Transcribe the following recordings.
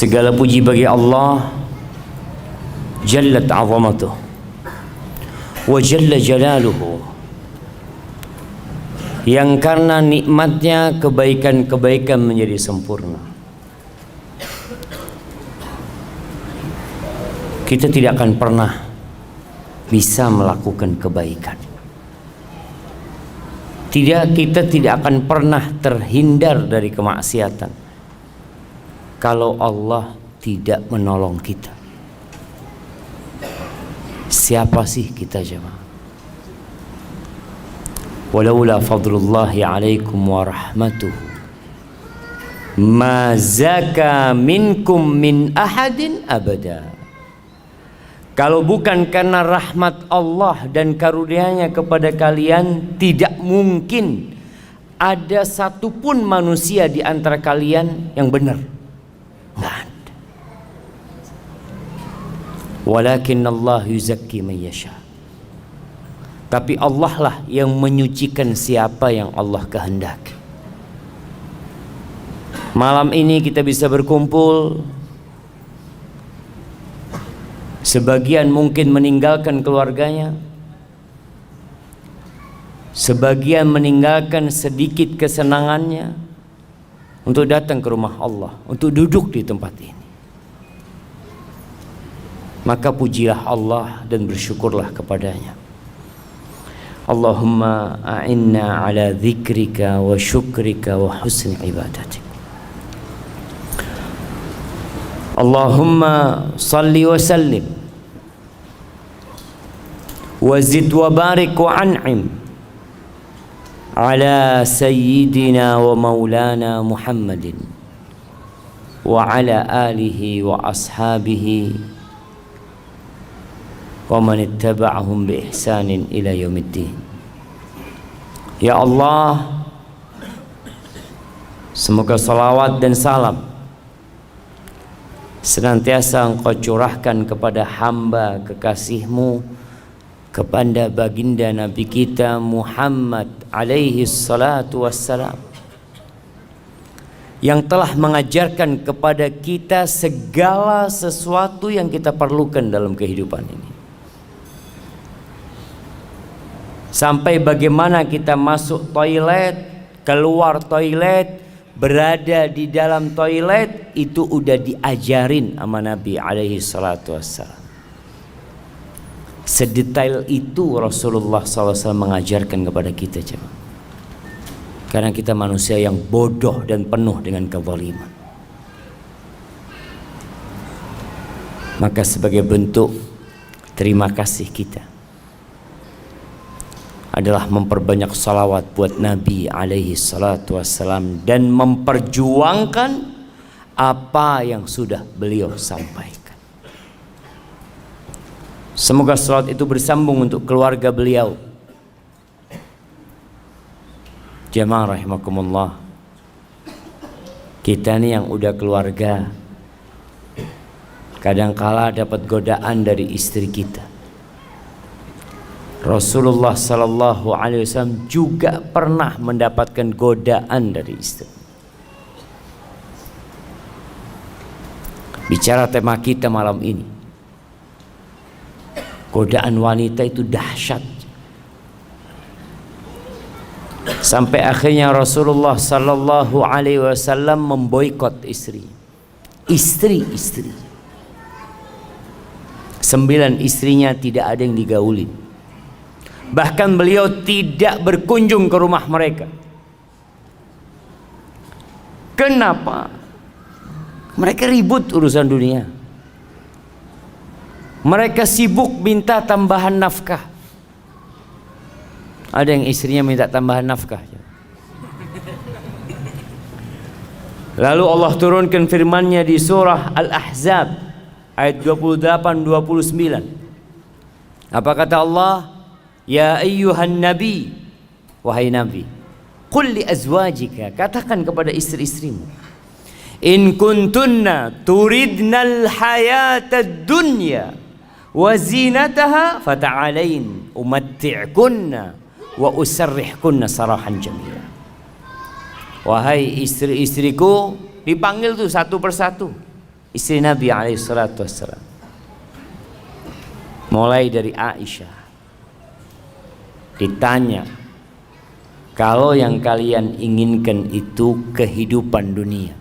Segala puji bagi Allah Jallat 'azamatuh wa jalla jalaluhu, yang karena nikmatnya kebaikan-kebaikan menjadi sempurna. Kita tidak akan pernah bisa melakukan kebaikan. Kita tidak akan pernah terhindar dari kemaksiatan kalau Allah tidak menolong kita. Siapa sih kita jemaah? Walaula fadlullahi alaikum wa rahmatuhu ma zaka minkum min ahadin abada. Kalau bukan karena rahmat Allah dan karunia-Nya kepada kalian, tidak mungkin ada satupun manusia di antara kalian yang benar. Nggak ada. Walakin Allah yuzakki man yasha. Tapi Allah lah yang menyucikan siapa yang Allah kehendaki. Malam ini kita bisa berkumpul. Sebagian mungkin meninggalkan keluarganya, sebagian meninggalkan sedikit kesenangannya untuk datang ke rumah Allah, untuk duduk di tempat ini. Maka pujilah Allah dan bersyukurlah kepadanya. Allahumma a'inna ala dzikrika wa syukrika wa husni ibadatik. Allahumma salli wa sallim wa zid wa barik wa an'im ala sayyidina wa maulana Muhammadin wa ala alihi wa ashabihi wa man ittaba'ahum bi ihsanin ila yaumiddin. Ya Allah, semoga salawat dan salam senantiasa Engkau curahkan kepada hamba kekasih-Mu, kepada baginda Nabi kita Muhammad alaihi salatu wassalam, yang telah mengajarkan kepada kita segala sesuatu yang kita perlukan dalam kehidupan ini. Sampai bagaimana kita masuk toilet, keluar toilet, berada di dalam toilet, itu udah diajarin sama Nabi alaihi salatu wassalam. Sedetail itu Rasulullah SAW mengajarkan kepada kita, jemaah. Karena kita manusia yang bodoh dan penuh dengan kezaliman. Maka sebagai bentuk terima kasih kita adalah memperbanyak salawat buat Nabi alaihi salatu wassalam dan memperjuangkan apa yang sudah beliau sampaikan. Semoga salawat itu bersambung untuk keluarga beliau. Jamaah rahimakumullah, kita nih yang udah keluarga kadangkala dapat godaan dari istri kita. Rasulullah sallallahu alaihi wasallam juga pernah mendapatkan godaan dari istri. Bicara tema kita malam ini, godaan wanita itu dahsyat. Sampai akhirnya Rasulullah sallallahu alaihi wasallam memboikot istri. Istri-istri. 9 istrinya tidak ada yang digaulin. Bahkan beliau tidak berkunjung ke rumah mereka. Kenapa? Mereka ribut urusan dunia. Mereka sibuk minta tambahan nafkah. Ada yang istrinya minta tambahan nafkah. Lalu Allah turunkan firman-Nya di surah Al-Ahzab ayat 28-29. Apa kata Allah? Ya ayyuhan nabi, wahai nabi, qul li azwajika, katakan kepada istri-istrimu, in kuntunna turidnal hayatad dunya wa zinataha fata'alain umatti'kunna wa usarrihkunna sarahan jamila. Wahai istri-istriku, dipanggil tuh satu persatu. istri Nabi SAW. Mulai dari Aisyah, ditanya, kalau yang kalian inginkan itu kehidupan dunia,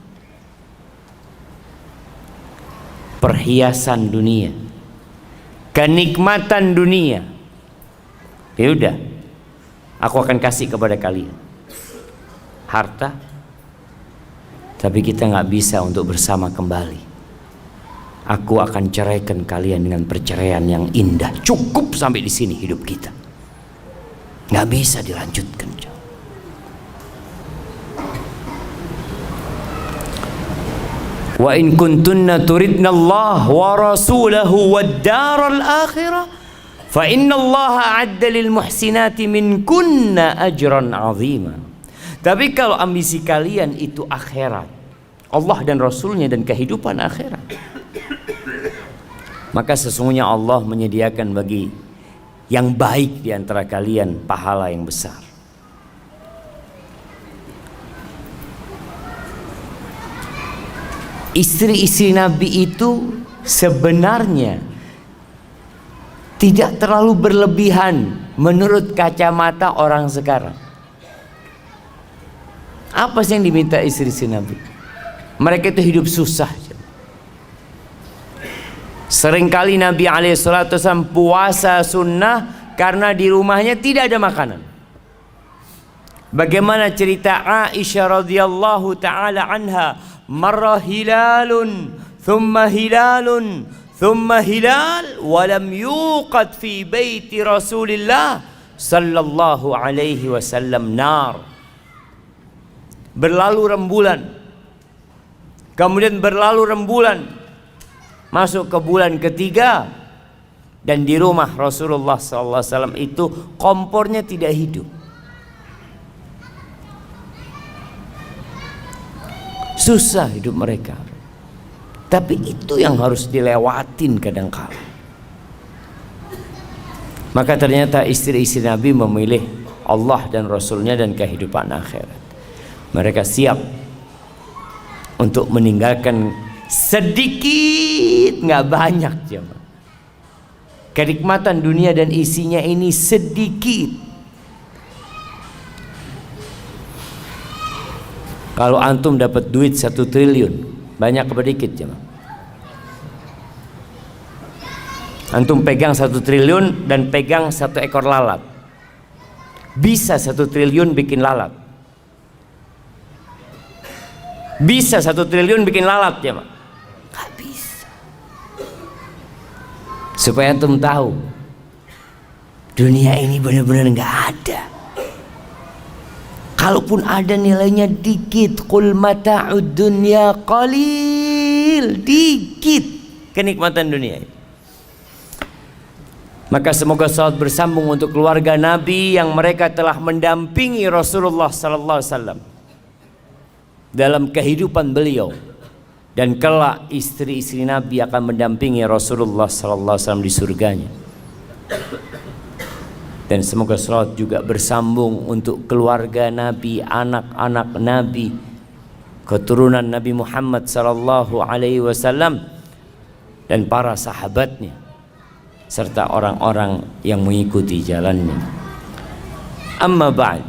perhiasan dunia, kenikmatan dunia, ya udah, aku akan kasih kepada kalian harta, tapi kita nggak bisa untuk bersama kembali. Aku akan ceraikan kalian dengan perceraian yang indah. Cukup sampai di sini hidup kita, nggak bisa dilanjutkan. Wa in kuntunna turidna Allah wa rasulahu wad daral akhirah fa inna Allah a'adda lil muhsinati minkunna ajran 'azima. Tapi kalau ambisi kalian itu akhirat, Allah dan Rasulnya dan kehidupan akhirat, maka sesungguhnya Allah menyediakan bagi yang baik di antara kalian pahala yang besar. Istri-istri Nabi itu sebenarnya tidak terlalu berlebihan menurut kacamata orang sekarang. Apa sih yang diminta istri-istri Nabi? Mereka itu hidup susah. Seringkali Nabi SAW puasa sunnah karena di rumahnya tidak ada makanan. Bagaimana cerita Aisyah radhiyallahu taala anha, marra hilalun thumma hilalun thumma hilal walam yuqad fi baiti Rasulillah sallallahu alaihi wasallam nar. Berlalu rembulan, kemudian berlalu rembulan, masuk ke bulan ketiga, dan di rumah Rasulullah SAW itu kompornya tidak hidup. Susah hidup mereka. Tapi itu yang harus dilewatin kadang-kala. Maka ternyata istri-istri Nabi memilih Allah dan Rasulnya dan kehidupan akhirat. Mereka siap untuk meninggalkan sedikit, nggak banyak, jemaah. Kenikmatan dunia dan isinya ini sedikit. Kalau antum dapat duit 1 triliun, banyak apa dikit, jemaah? Antum pegang 1 triliun dan pegang 1 ekor lalat, bisa 1 triliun bikin lalat? Bisa 1 triliun bikin lalat, ya Pak? Gak bisa. Supaya antum tahu, dunia ini benar-benar gak ada. Kalaupun ada, nilainya dikit. Qul mata'ud dunya qalil. Dikit kenikmatan dunia. Maka semoga salat bersambung untuk keluarga Nabi yang mereka telah mendampingi Rasulullah sallallahu alaihi wasallam dalam kehidupan beliau, dan kelak istri-istri Nabi akan mendampingi Rasulullah sallallahu alaihi wasallam di surganya. Dan semoga salat juga bersambung untuk keluarga Nabi, anak-anak Nabi, keturunan Nabi Muhammad sallallahu alaihi wasallam dan para sahabatnya serta orang-orang yang mengikuti jalannya. Amma ba'd.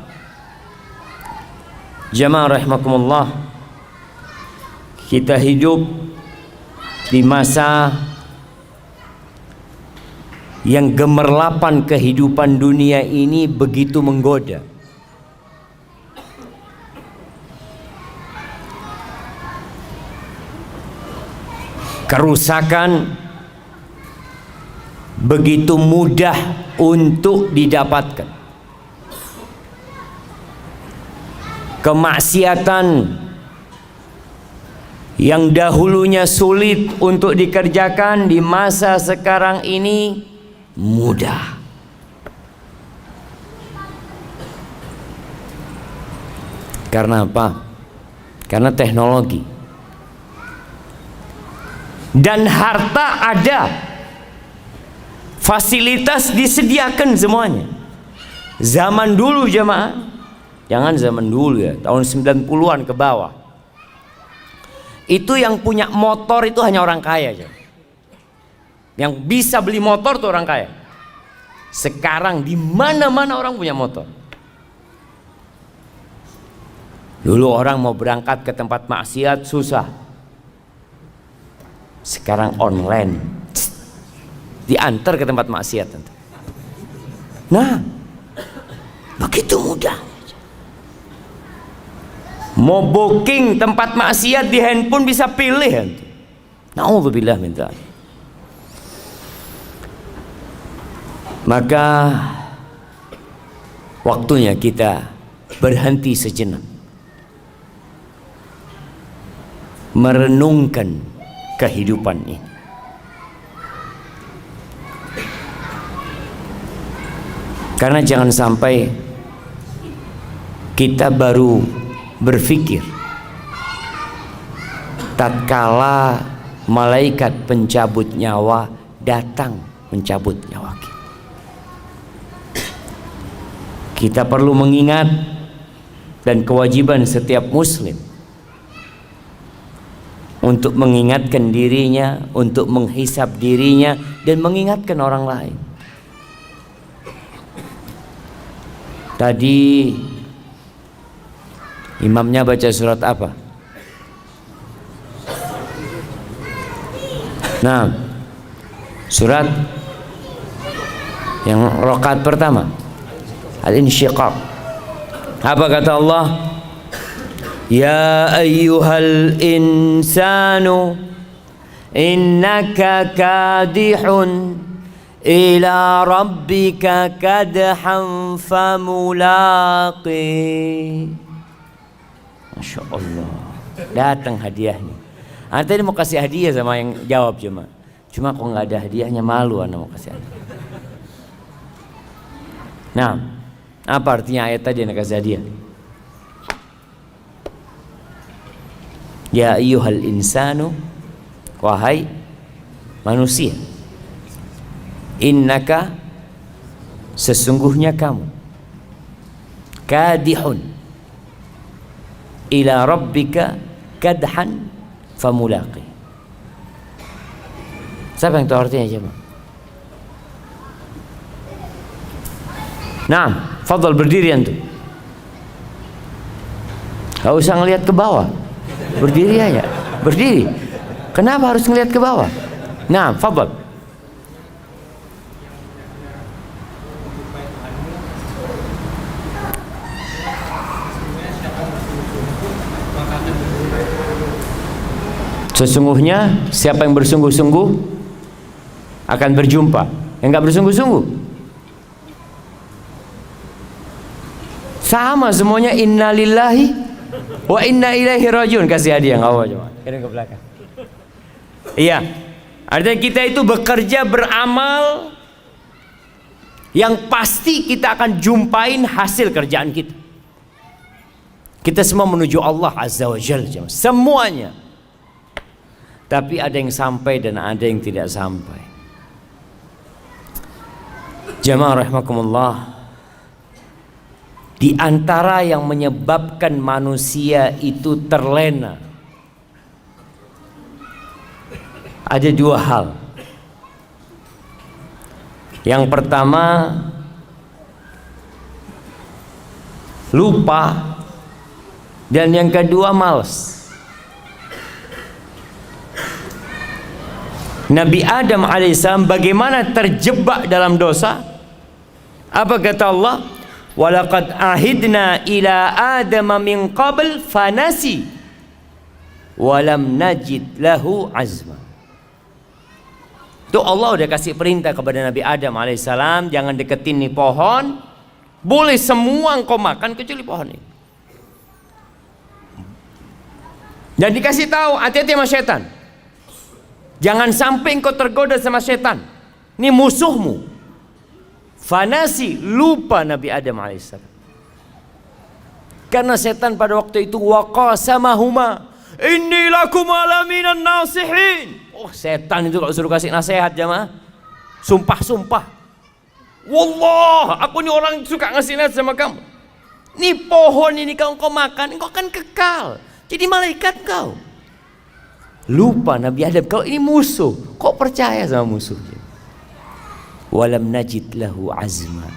Jamaah rahimakumullah, kita hidup di masa yang gemerlapan kehidupan dunia ini begitu menggoda. Kerusakan begitu mudah untuk didapatkan. Kemaksiatan yang dahulunya sulit untuk dikerjakan di masa sekarang ini mudah. Karena apa? Karena teknologi dan harta ada, fasilitas disediakan semuanya. Zaman dulu jemaah, jangan zaman dulu ya, tahun 90-an ke bawah, Itu yang punya motor itu hanya orang kaya aja. Yang bisa beli motor tuh orang kaya. Sekarang di mana-mana orang punya motor. Dulu orang mau berangkat ke tempat maksiat susah. Sekarang online. Diantar ke tempat maksiat. Nah, begitu mudah. Mau booking tempat maksiat di handphone bisa pilih. Na'udzubillah min dzalik. Maka waktunya kita berhenti sejenak, merenungkan kehidupan ini. Karena jangan sampai kita baru berpikir tatkala malaikat pencabut nyawa datang mencabut nyawa kita. Kita perlu mengingat, dan kewajiban setiap muslim untuk mengingatkan dirinya, untuk menghisap dirinya, dan mengingatkan orang lain. Tadi imamnya baca surat apa? Nah, surat yang rakaat pertama, Al-Insyiqaq. Apa kata Allah? Ya ayyuhal insanu innaka kadihun ila rabbika kadhan famulaqi. Masya Allah, datang hadiahnya. Anda tadi mau kasih hadiah sama yang jawab cuma kok nggak ada hadiahnya, malu Anda mau kasih hadiah. Nah, apa artinya ayat tadi yang kasih hadiah? Ya ayyuhal insanu, wahai manusia, innaka, sesungguhnya kamu, kadihun ila rabbika kadhan famulaqi. Siapa yang tahu artinya coba? Nah, fadhal berdiri antum. Gak usah ngelihat ke bawah, berdiri aja, berdiri. Kenapa harus ngelihat ke bawah? Nah, fadhal. Sesungguhnya siapa yang bersungguh-sungguh akan berjumpa. Yang nggak bersungguh-sungguh sama semuanya. Innalillahi wa inna ilaihi rajiun. Kasih hadiah nggak apa coba. Kirim ke belakang. Iya, artinya kita itu bekerja beramal yang pasti kita akan jumpain hasil kerjaan kita. Kita semua menuju Allah Azza wa Jalla, semuanya. Tapi ada yang sampai dan ada yang tidak sampai. Jamaah rahimakumullah, di antara yang menyebabkan manusia itu terlena ada dua hal. Yang pertama, lupa, dan yang kedua malas. Nabi Adam alaihissalam bagaimana terjebak dalam dosa? Apa kata Allah? Walaqad ahidna ila Adam min qabl fanasi walam najid lahu azma. Itu Allah udah kasih perintah kepada Nabi Adam alaihissalam, jangan deketin nih pohon, boleh semua engkau makan kecuali pohon ini. Dan dikasih tahu hati-hati sama setan. Jangan sampai engkau tergoda sama setan. Ini musuhmu. Fanasi, lupa Nabi Adam alaihissalam. Karena setan pada waktu itu waqasamahuma inni lakum alaminan nasihin. Oh, setan itu kalau suruh kasih nasihat jamaah, sumpah-sumpah. Wallah, aku ini orang suka ngasih nasihat sama kamu. Ini pohon ini kalau engkau makan, engkau akan kekal. Jadi malaikat kau. Lupa Nabi Adam kalau ini musuh, kok percaya sama musuhnya. Walam najid lahu azma.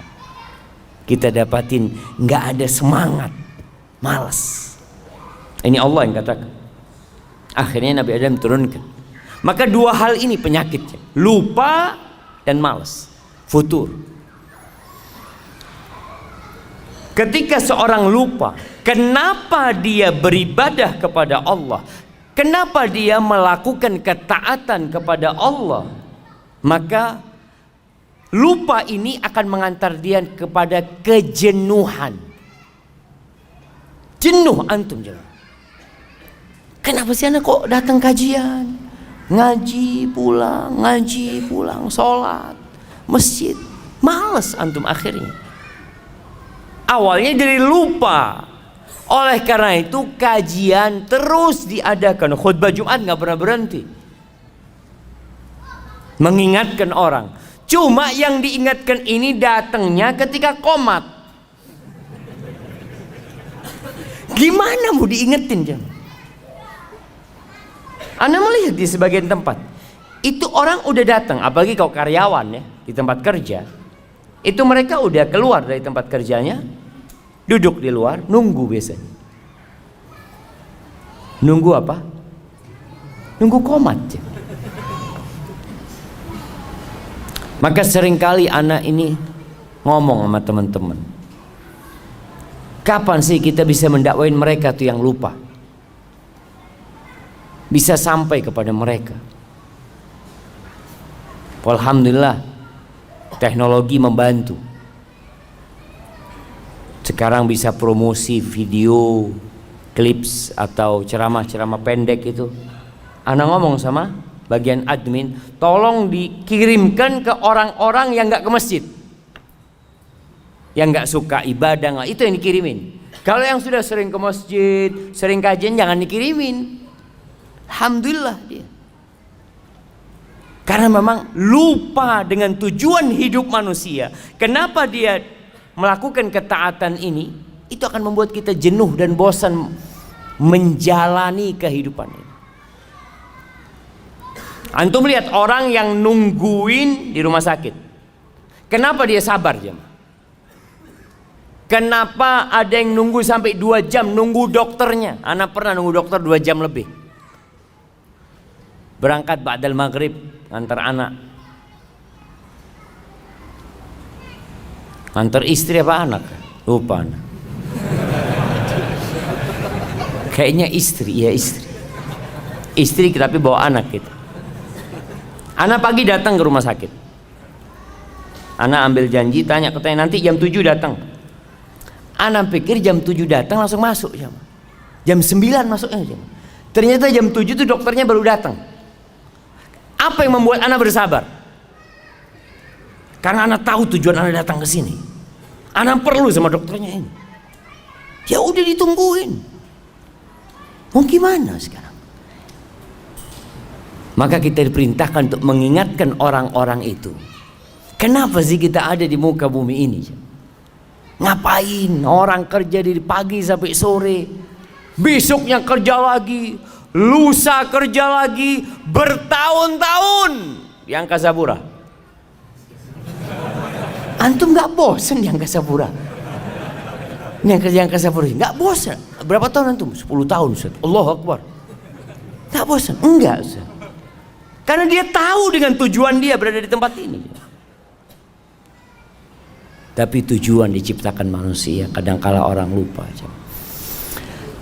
Kita dapatin nggak ada semangat, malas. Ini Allah yang katakan. Akhirnya Nabi Adam turunkan. Maka dua hal ini penyakitnya, lupa dan malas, futur. Ketika seorang lupa, kenapa dia beribadah kepada Allah? Kenapa dia melakukan ketaatan kepada Allah? Maka lupa ini akan mengantar dia kepada kejenuhan. Jenuh antum jangan. Kenapa sih anak kok datang kajian? Ngaji pulang, sholat, masjid. Males antum akhirnya. Awalnya dari lupa. Oleh karena itu kajian terus diadakan. Khutbah Jumat nggak pernah berhenti. Mengingatkan orang. Cuma yang diingatkan ini datangnya ketika qomat. Gimana mau diingetin jam? Anda melihat di sebagian tempat itu orang udah datang, apalagi kalau karyawan ya di tempat kerja, itu mereka udah keluar dari tempat kerjanya, duduk di luar, nunggu biasanya. Nunggu apa? Nunggu qomat. Maka seringkali anak ini ngomong sama teman-teman, kapan sih kita bisa mendakwain mereka tuh yang lupa? Bisa sampai kepada mereka. Alhamdulillah teknologi membantu. Sekarang bisa promosi video, clips atau ceramah-ceramah pendek itu. Ana ngomong sama bagian admin, tolong dikirimkan ke orang-orang yang nggak ke masjid, yang nggak suka ibadah, itu yang dikirimin. Kalau yang sudah sering ke masjid, sering kajian, jangan dikirimin. Alhamdulillah dia. Karena memang lupa dengan tujuan hidup manusia. Kenapa dia melakukan ketaatan ini? Itu akan membuat kita jenuh dan bosan menjalani kehidupan ini. Antum lihat orang yang nungguin di rumah sakit. Kenapa dia sabar jam? Kenapa ada yang nunggu sampai 2 jam nunggu dokternya? Anak pernah nunggu dokter 2 jam lebih. Berangkat ba'dal maghrib antar anak, antar istri apa anak? Lupa anak. Kayaknya istri, ya istri. Istri tapi bawa anak gitu. Anak pagi datang ke rumah sakit. Anak ambil janji, katanya nanti jam 7 datang. Anak pikir jam 7 datang langsung masuk jam 9 masuknya jam. Ternyata jam 7 tuh dokternya baru datang. Apa yang membuat anak bersabar? Karena anak tahu tujuan anak datang ke sini. Anak perlu sama dokternya ini. Ya udah ditungguin. Mau gimana sekarang? Maka kita diperintahkan untuk mengingatkan orang-orang itu. Kenapa sih kita ada di muka bumi ini? Ngapain? Orang kerja dari pagi sampai sore, besoknya kerja lagi, lusa kerja lagi, bertahun-tahun di Angkasa Pura. Antum nggak bosan di Angkasa Pura? Ini yang kerja Angkasa Pura nggak bosan? Berapa tahun antum? 10 tahun Ustaz. Allahu Akbar. Nggak bosan? Enggak Ustaz. Karena dia tahu dengan tujuan dia berada di tempat ini. Tapi tujuan diciptakan manusia, kadangkala orang lupa.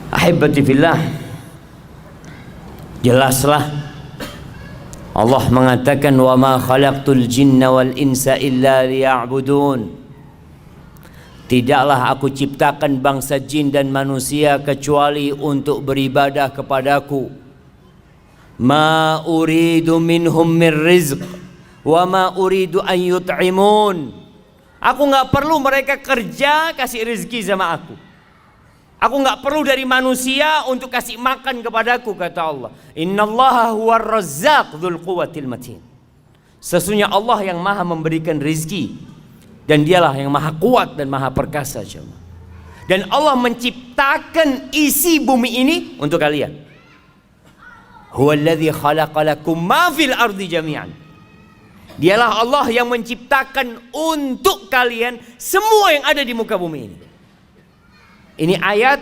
Ahibati fillah, jelaslah Allah mengatakan wa ma khalaqtul jinna wal insa illa liya'budun. Tidaklah aku ciptakan bangsa jin dan manusia kecuali untuk beribadah kepadaku. Ma uridu minhum min rizq wa ma uridu an yut'imun. Aku nggak perlu mereka kerja kasih rezeki sama aku. Aku nggak perlu dari manusia untuk kasih makan kepadaku, kata Allah. Innallaha huwar razzaq dzul quwwatil matin. Sesungguhnya Allah yang maha memberikan rezeki dan dialah yang maha kuat dan maha perkasa. Dan Allah menciptakan isi bumi ini untuk kalian. Huwallazi khalaqalakum ma fil ardi jami'an. Dialah Allah yang menciptakan untuk kalian semua yang ada di muka bumi ini. Ini ayat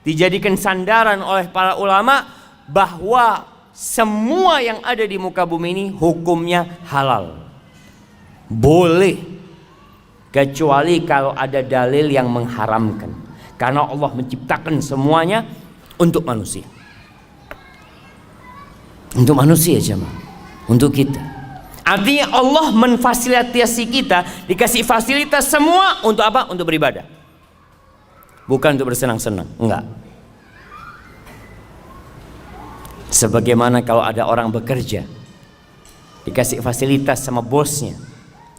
dijadikan sandaran oleh para ulama bahwa semua yang ada di muka bumi ini hukumnya halal. Boleh, kecuali kalau ada dalil yang mengharamkan. Karena Allah menciptakan semuanya untuk manusia. Untuk manusia jemaah, untuk kita. Artinya Allah memfasilitasi kita, dikasih fasilitas semua untuk apa? Untuk beribadah. Bukan untuk bersenang-senang, enggak. Sebagaimana kalau ada orang bekerja, dikasih fasilitas sama bosnya.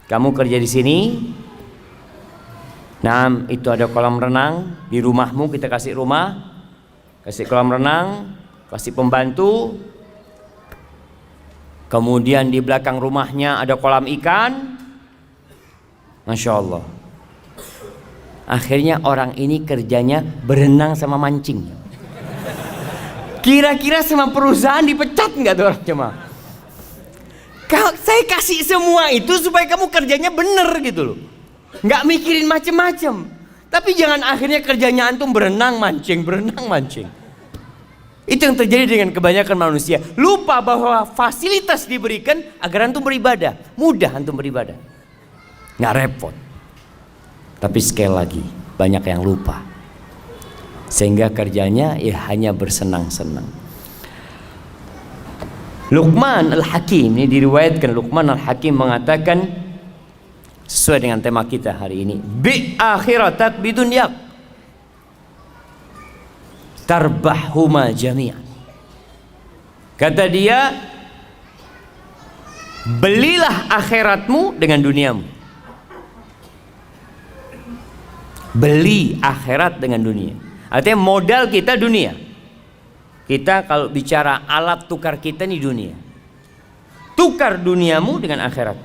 Kamu kerja di sini, nah itu ada kolam renang, di rumahmu kita kasih rumah, kasih kolam renang, kasih pembantu. Kemudian di belakang rumahnya ada kolam ikan. Masya Allah. Akhirnya orang ini kerjanya berenang sama mancing. Kira-kira sama perusahaan dipecat nggak tuh orang cuma? Saya kasih semua itu supaya kamu kerjanya bener gitu loh. Nggak mikirin macem-macem. Tapi jangan akhirnya kerjanya antum berenang mancing, berenang mancing. Itu yang terjadi dengan kebanyakan manusia. Lupa bahwa fasilitas diberikan agar antum beribadah. Mudah antum beribadah, nggak repot. Tapi sekali lagi banyak yang lupa, sehingga kerjanya ya hanya bersenang-senang. Luqman Al-Hakim, ini diriwayatkan Luqman Al-Hakim mengatakan sesuai dengan tema kita hari ini, bi akhiratak bidunyak tarbahhuma jami'an. Kata dia, belilah akhiratmu dengan duniamu. Beli akhirat dengan dunia. Artinya modal kita dunia. Kita kalau bicara alat tukar kita nih dunia. Tukar duniamu dengan akhirat.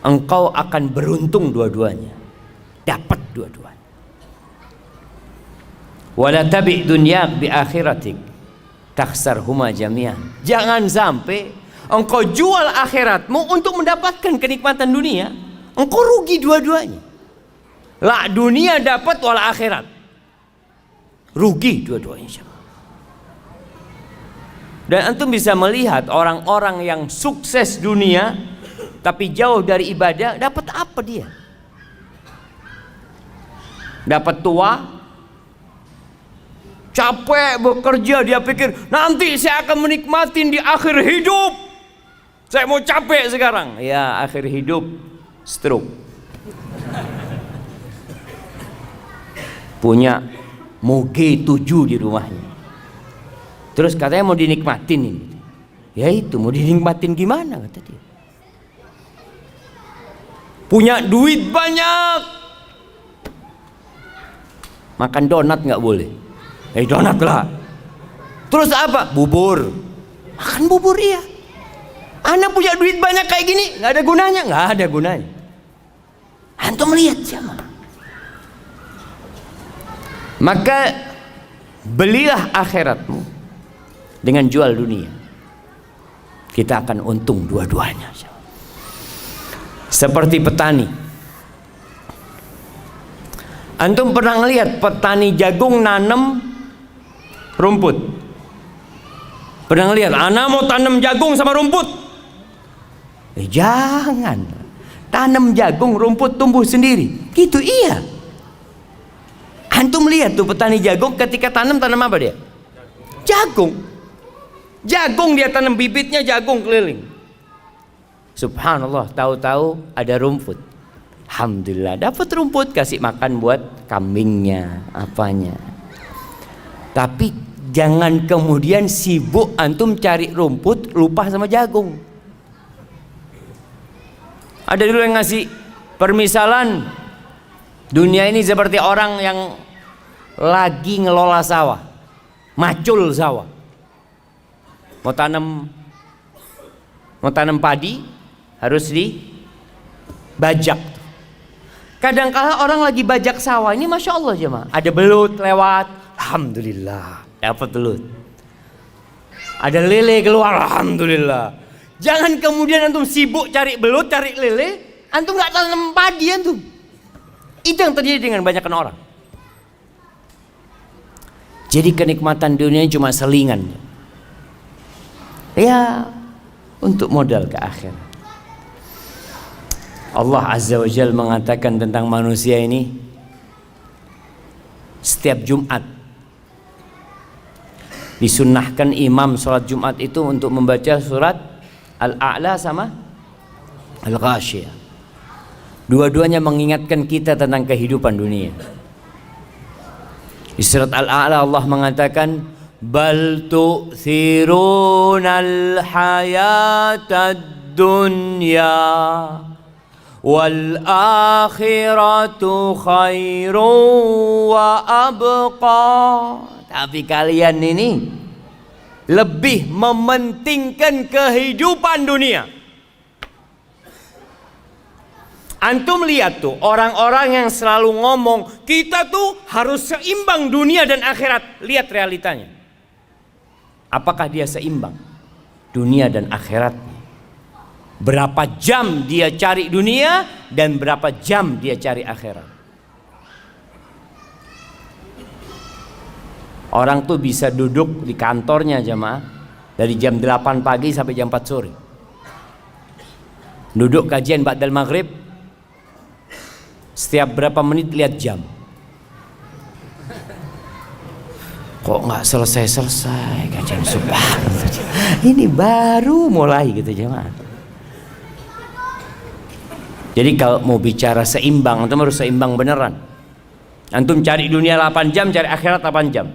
Engkau akan beruntung dua-duanya. Dapat dua-duanya. Wala tabi' dunyak bi akhiratik takhsarhuma jami'an. Jangan sampai engkau jual akhiratmu untuk mendapatkan kenikmatan dunia. Engkau rugi dua-duanya. La dunia dapat wal akhirat. Rugi dua-duanya. Dan antum bisa melihat orang-orang yang sukses dunia tapi jauh dari ibadah, dapat apa dia? Dapat tua, capek bekerja, dia pikir nanti saya akan menikmatin di akhir hidup. Saya mau capek sekarang. Ya, akhir hidup stroke. Punya moge 7 di rumahnya. Terus katanya mau dinikmatin ini. Ya itu mau dinikmatin gimana kata dia. Punya duit banyak, makan donat nggak boleh. Donat lah. Terus apa? Bubur. Makan bubur iya. Anak punya duit banyak kayak gini, nggak ada gunanya, nggak ada gunanya. Antum lihat siapa? Maka belilah akhiratmu dengan jual dunia. Kita akan untung dua-duanya. Seperti petani. Antum pernah ngelihat petani jagung nanam rumput? Pernah ngelihat anak mau tanam jagung sama rumput? Jangan. Tanam jagung, rumput tumbuh sendiri. Gitu iya. Antum lihat tuh petani jagung ketika tanam apa dia? Jagung. Jagung dia tanam bibitnya, jagung keliling. Subhanallah, tahu-tahu ada rumput. Alhamdulillah dapat rumput, kasih makan buat kambingnya, apanya. Tapi jangan kemudian sibuk antum cari rumput, lupa sama jagung. Ada dulu yang ngasih permisalan, dunia ini seperti orang yang lagi ngelola sawah, macul sawah. Mau tanam padi harus dibajak. Kadang-kala orang lagi bajak sawah ini, masya Allah jemaah, ada belut lewat, alhamdulillah dapat belut. Ada lele keluar, alhamdulillah. Jangan kemudian antum sibuk cari belut, cari lele, antum nggak tanam padi antum. Itu yang terjadi dengan banyak orang. Jadi kenikmatan dunia cuma selingan. Ya, untuk modal ke akhir. Allah Azza wa Jalla mengatakan tentang manusia ini, setiap Jumat disunnahkan imam sholat Jumat itu untuk membaca surat Al-A'la sama Al-Ghasyiyah. Dua-duanya mengingatkan kita tentang kehidupan dunia. Di surat Al-A'la Allah mengatakan, bal tu'thirunal hayatad dunya wal akhiratu khairun wa abqa. Tapi kalian ini lebih mementingkan kehidupan dunia. Antum lihat tuh orang-orang yang selalu ngomong kita tuh harus seimbang dunia dan akhirat. Lihat realitanya. Apakah dia seimbang dunia dan akhiratnya? Berapa jam dia cari dunia dan berapa jam dia cari akhirat? Orang tuh bisa duduk di kantornya jemaah dari jam 8 pagi sampai jam 4 sore. Duduk kajian ba'dal maghrib, setiap berapa menit lihat jam. Kok nggak selesai kajian subuh? Ini baru mulai gitu jemaah. Jadi kalau mau bicara seimbang, antum harus seimbang beneran. Antum cari dunia 8 jam, cari akhirat 8 jam.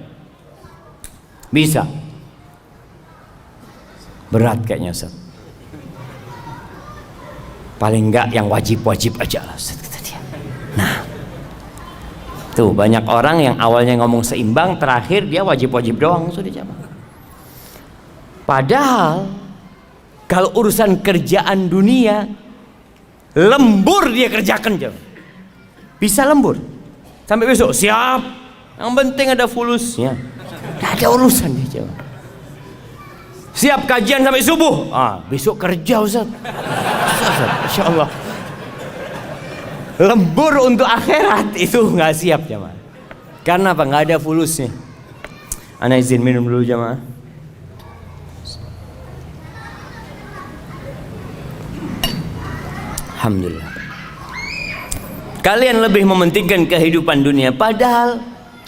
Bisa. Berat kayaknya Ustaz. Paling enggak yang wajib-wajib aja lah Ustaz, kata dia. Nah, tuh banyak orang yang awalnya ngomong seimbang, terakhir dia wajib-wajib doang sudah jamaah. Padahal kalau urusan kerjaan dunia, lembur dia kerjakan jam. Bisa lembur sampai besok siap. Yang penting ada fulusnya. Tidak ada urusan dia jawab. Siap kajian sampai subuh. Besok kerja Ustaz. Insya Allah. Lembur untuk akhirat itu nggak siap jamaah. Karena apa? Nggak ada fulusnya. Ana izin minum dulu jamaah. Alhamdulillah. Kalian lebih mementingkan kehidupan dunia, padahal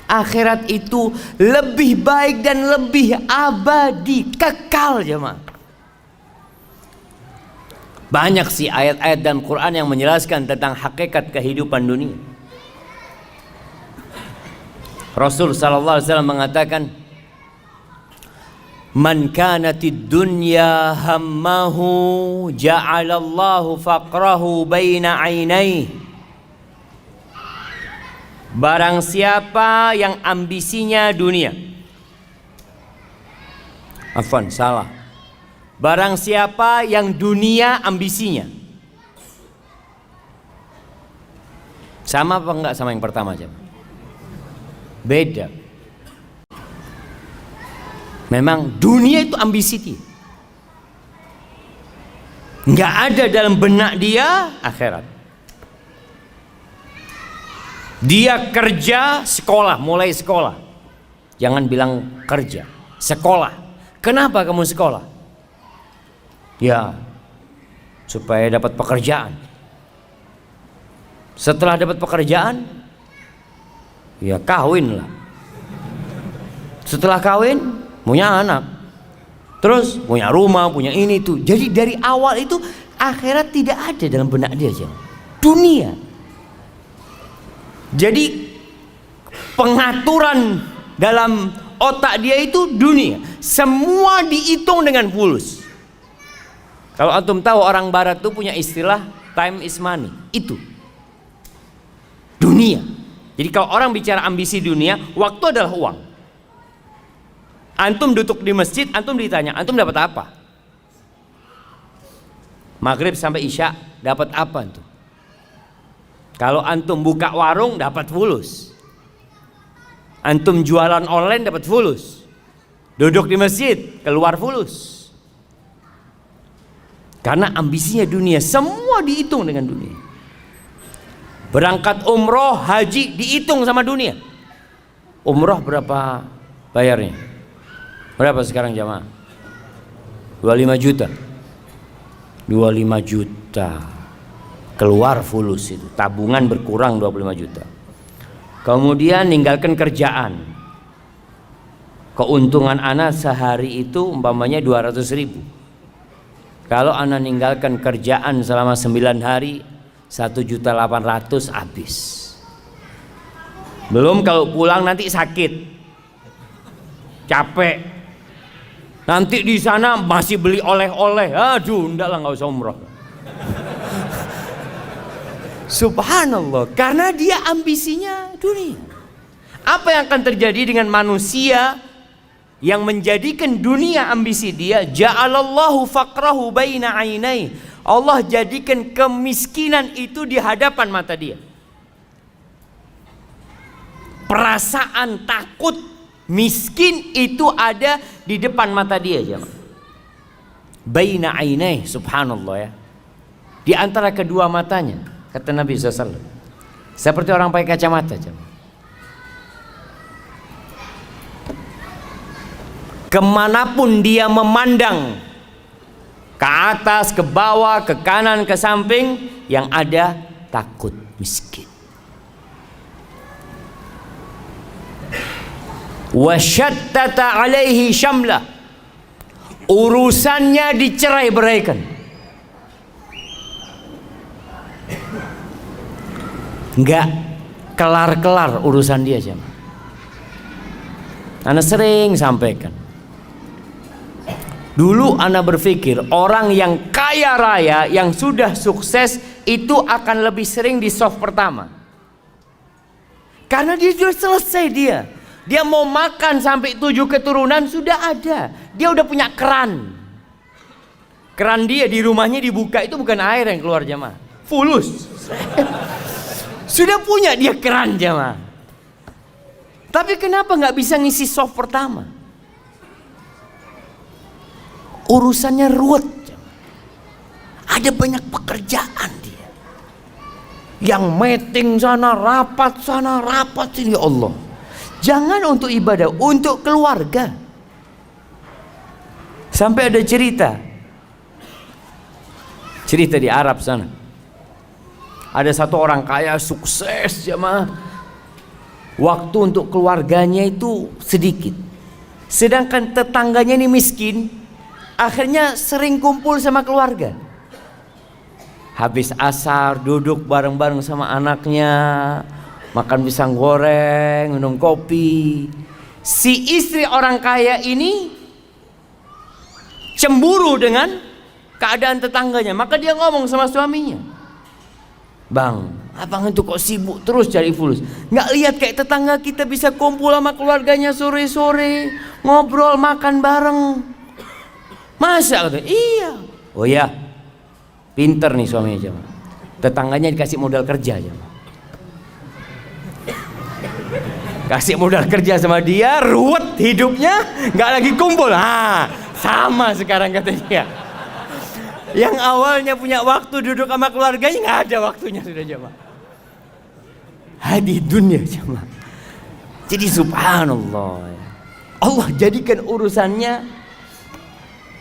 akhirat itu lebih baik dan lebih abadi, kekal jemaah. Banyak sih ayat-ayat dalam Quran yang menjelaskan tentang hakikat kehidupan dunia. Rasul sallallahu alaihi wasallam mengatakan, man kanatid dunya hammahu ja'alallahu faqrahu baina 'ainaihi. Barang siapa yang ambisinya dunia, salah. Barang siapa yang dunia ambisinya, sama apa enggak sama yang pertama aja? Beda. Memang dunia itu ambisi dia. Enggak ada dalam benak dia akhirat. Dia kerja, sekolah, mulai sekolah. Jangan bilang kerja, sekolah. Kenapa kamu sekolah? Ya, supaya dapat pekerjaan. Setelah dapat pekerjaan, ya kawin lah. Setelah kawin, punya anak. Terus punya rumah, punya ini tuh. Jadi dari awal itu akhirat tidak ada dalam benak dia aja. Dunia. Jadi pengaturan dalam otak dia itu dunia. Semua dihitung dengan fulus. Kalau antum tahu orang barat tuh punya istilah time is money. Itu dunia. Jadi kalau orang bicara ambisi dunia, waktu adalah uang. Antum duduk di masjid, antum ditanya, antum dapat apa? Maghrib sampai Isya dapat apa antum? Kalau antum buka warung dapat fulus. Antum jualan online dapat fulus. Duduk di masjid, keluar fulus. Karena ambisinya dunia, semua dihitung dengan dunia. Berangkat umroh, haji dihitung sama dunia. Umroh berapa bayarnya? Berapa sekarang jamaah? 25 juta. 25 juta. Keluar fulus itu. Tabungan berkurang 25 juta. Kemudian ninggalkan kerjaan. Keuntungan anak sehari itu umpamanya 200.000. Kalau anak ninggalkan kerjaan selama 9 hari 1.800.000 habis. Belum kalau pulang nanti sakit, capek, nanti di sana masih beli oleh-oleh. Aduh, enggak lah, nggak usah umroh. Subhanallah, karena dia ambisinya dunia. Apa yang akan terjadi dengan manusia yang menjadikan dunia ambisi dia? Ja'alallahu faqrahu baina ainai. Allah jadikan kemiskinan itu di hadapan mata dia. Perasaan takut miskin itu ada di depan mata dia, jemaah. Baina ainai, subhanallah ya. Di antara kedua matanya, kata Nabi SAW. Seperti orang pakai kacamata, jemaah. Kemanapun dia memandang, ke atas, ke bawah, ke kanan, ke samping, yang ada takut miskin. Wasyattata alaihi syamlah, urusannya dicerai-beraikan. Enggak kelar-kelar urusan dia, jemaah. Ana sering sampaikan. Dulu ana berpikir orang yang kaya raya, yang sudah sukses itu akan lebih sering di soft pertama. Karena dia sudah selesai dia. Dia mau makan sampai 7 keturunan sudah ada. Dia udah punya keran. Keran dia di rumahnya dibuka itu bukan air yang keluar, jemaah. Fulus. Sudah punya dia keran, jemaah. Tapi kenapa nggak bisa ngisi soft pertama? Urusannya ruwet. Ada banyak pekerjaan dia. Yang meeting sana, rapat sini, ya Allah. Jangan untuk ibadah, untuk keluarga. Sampai ada cerita di Arab sana. Ada satu orang kaya sukses, jemaah. Waktu untuk keluarganya itu sedikit. Sedangkan tetangganya ini miskin. Akhirnya sering kumpul sama keluarga. Habis asar duduk bareng-bareng sama anaknya, makan pisang goreng, minum kopi. Si istri orang kaya ini cemburu dengan keadaan tetangganya. Maka dia ngomong sama suaminya, "Bang, abang itu kok sibuk terus cari fulus? Nggak lihat kayak tetangga kita bisa kumpul sama keluarganya sore-sore, ngobrol, makan bareng. Masa?" Kata, "Iya." Oh ya, pinter nih suaminya, jemaah. Tetangganya dikasih modal kerja, jemaah. Kasih modal kerja sama dia, ruwet hidupnya, nggak lagi kumpul. Sama sekarang katanya. Yang awalnya punya waktu duduk sama keluarganya, nggak ada waktunya sudah, jemaah. Hadi dunia, jemaah. Jadi subhanallah, Allah jadikan urusannya.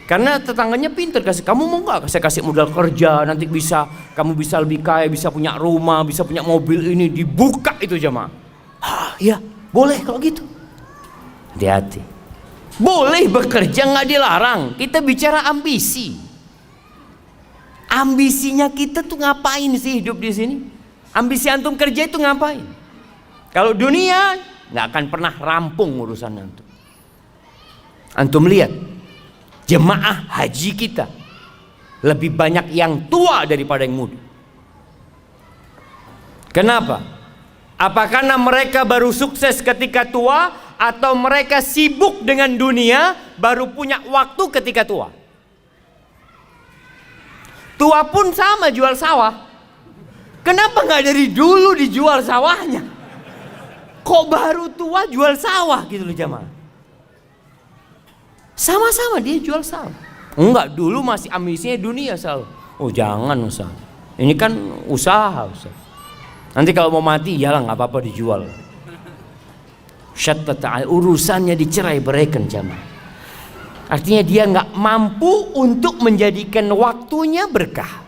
Karena tetangganya pintar, kasih, "Kamu mau nggak saya kasih modal kerja, nanti kamu bisa lebih kaya, bisa punya rumah, bisa punya mobil ini." Dibuka itu, jemaah. Ya boleh kalau gitu. Hati-hati. Boleh bekerja, nggak dilarang. Kita bicara ambisi. Ambisinya kita tuh ngapain sih hidup di sini? Ambisi antum kerja itu ngapain? Kalau dunia nggak akan pernah rampung urusan antum. Antum lihat jemaah haji kita lebih banyak yang tua daripada yang muda. Kenapa? Apakah karena mereka baru sukses ketika tua, atau mereka sibuk dengan dunia baru punya waktu ketika tua? Tua pun sama jual sawah. Kenapa nggak dari dulu dijual sawahnya? Kok baru tua jual sawah gitu loh, jemaah? Sama-sama dia jual saham. Enggak, dulu masih ambisinya dunia saham. Oh jangan Ustaz, ini kan usaha Ustaz. Nanti kalau mau mati ya nggak apa-apa dijual. Urusannya dicerai beraikan jamaah. Artinya dia nggak mampu untuk menjadikan waktunya berkah.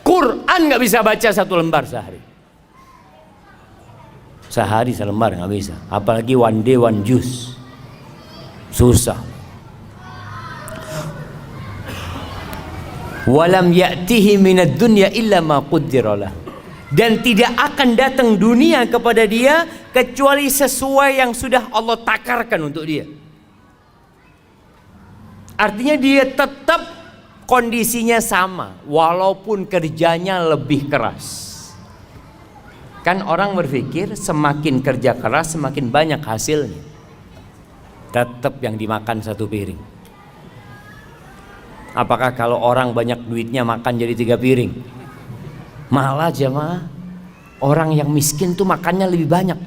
Quran nggak bisa baca 1 lembar sehari. Sehari selembar nggak bisa. Apalagi one day one juice. Susah. Walam ya'tihi minad dunya illa ma qaddara lah. Dan tidak akan datang dunia kepada dia kecuali sesuai yang sudah Allah takarkan untuk dia. Artinya dia tetap kondisinya sama walaupun kerjanya lebih keras. Kan orang berpikir semakin kerja keras semakin banyak hasilnya. Tetap yang dimakan 1 piring. Apakah kalau orang banyak duitnya makan jadi 3 piring? Malah jemaah, orang yang miskin tuh makannya lebih banyak.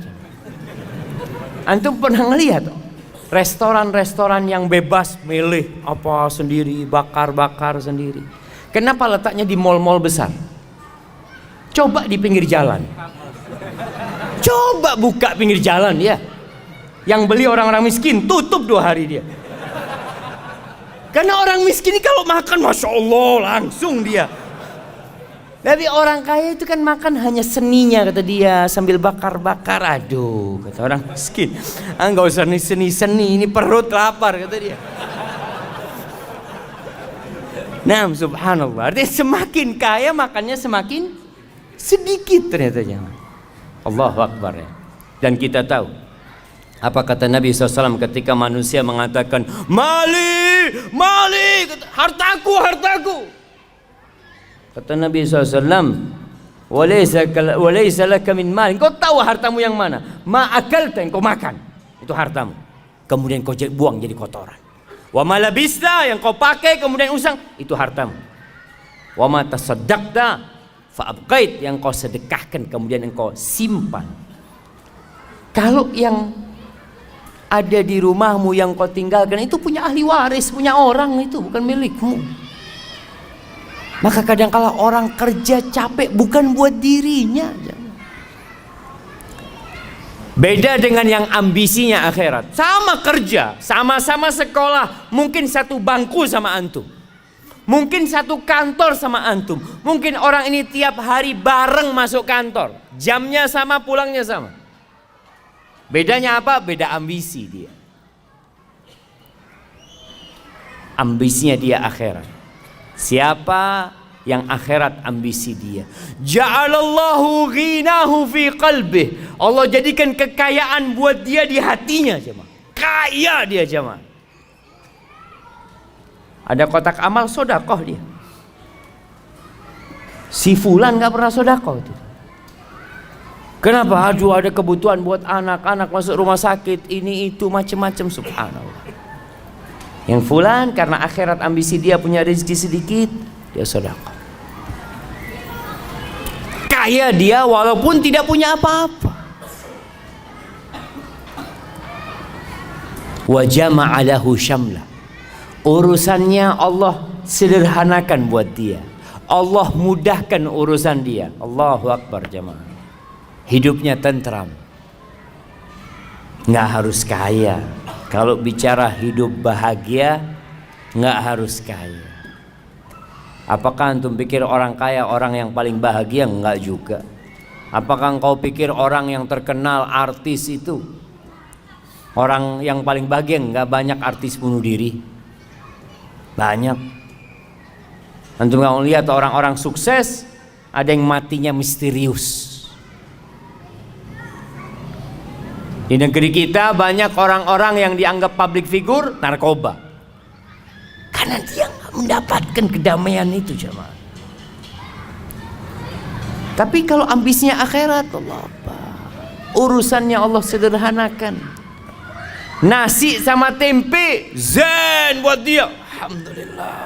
Antum pernah ngelihat restoran-restoran yang bebas milih apa sendiri, bakar-bakar sendiri. Kenapa letaknya di mal-mal besar? Coba di pinggir jalan. Coba buka pinggir jalan ya. Yang beli orang-orang miskin, tutup 2 hari dia. Karena orang miskin ini kalau makan Masya Allah langsung dia. Tapi orang kaya itu kan makan hanya seninya kata dia, sambil bakar-bakar. Aduh kata orang miskin, nggak usah seni-seni, ini perut lapar kata dia. Nah subhanallah, artinya semakin kaya makannya semakin sedikit ternyata jangan. Allahu Akbar ya. Dan kita tahu apa kata Nabi SAW ketika manusia mengatakan mali, mali, hartaku, hartaku. Kata Nabi SAW, walaysa laka min mal. Engkau tahu hartamu yang mana? Ma akalta, engkau makan, itu hartamu. Kemudian kau buang jadi kotoran. Wa ma labista, yang kau pakai kemudian usang, itu hartamu. Wa ma tasaddaqta fa abqait, yang kau sedekahkan kemudian engkau simpan. Kalau yang ada di rumahmu yang kau tinggalkan itu punya ahli waris, punya orang, itu bukan milikmu. Maka kadang-kala orang kerja capek bukan buat dirinya. Beda dengan yang ambisinya akhirat. Sama kerja, sama-sama sekolah, mungkin 1 bangku sama antum, mungkin 1 kantor sama antum. Mungkin orang ini tiap hari bareng masuk kantor, jamnya sama, pulangnya sama. Bedanya apa? Beda ambisi dia. Ambisinya dia akhirat. Siapa yang akhirat ambisi dia, ja'alallahu ghinahu fi qalbih, Allah jadikan kekayaan buat dia di hatinya jemaah. Kaya dia jemaah. Ada kotak amal sodakoh dia. Si fulan gak pernah sodakoh itu. Kenapa? Aduh ada kebutuhan buat anak-anak masuk rumah sakit, ini itu macam-macam, subhanallah. Yang fulan karena akhirat ambisi dia punya rezeki sedikit, dia sedekah. Kaya dia walaupun tidak punya apa-apa. Wa jama'a lahu syamla. Urusannya Allah sederhanakan buat dia. Allah mudahkan urusan dia. Allahu Akbar jamaah. Hidupnya tentram. Nggak harus kaya. Kalau bicara hidup bahagia, nggak harus kaya. Apakah antum pikir orang kaya orang yang paling bahagia? Enggak juga. Apakah engkau pikir orang yang terkenal artis itu orang yang paling bahagia? Enggak, banyak artis bunuh diri. Banyak. Antum nggak lihat orang-orang sukses ada yang matinya misterius. Di negeri kita banyak orang-orang yang dianggap public figure narkoba. Karena dia nggak mendapatkan kedamaian itu jemaah. Tapi kalau ambisinya akhirat, Allah apa? Urusannya Allah sederhanakan. Nasi sama tempe zen buat dia. Alhamdulillah.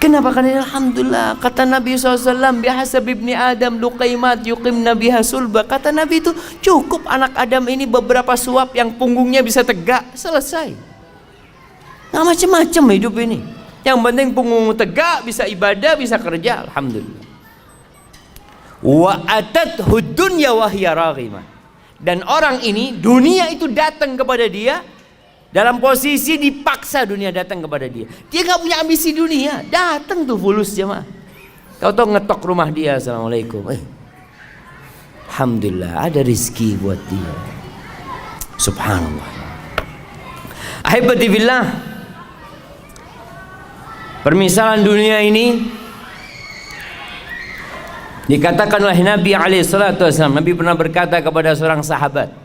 Kenapa? Karena alhamdulillah kata Nabi SAW, bihasab ibni Adam luqaimat yuqimna biha sulba. Kata Nabi itu cukup anak Adam ini beberapa suap yang punggungnya bisa tegak, selesai. Nggak macam-macam hidup ini. Yang penting punggung tegak, bisa ibadah, bisa kerja, alhamdulillah. Wa atathu dunya wa hiya raghimah. Dan orang ini dunia itu datang kepada dia dalam posisi dipaksa, dunia datang kepada dia. Dia gak punya ambisi dunia, datang tuh fulus jemaah. Kau tahu ngetok rumah dia, assalamualaikum. Alhamdulillah ada rezeki buat dia. Subhanallah. Ahibati billah, permisalan dunia ini dikatakan oleh Nabi SAW. Nabi pernah berkata kepada seorang sahabat,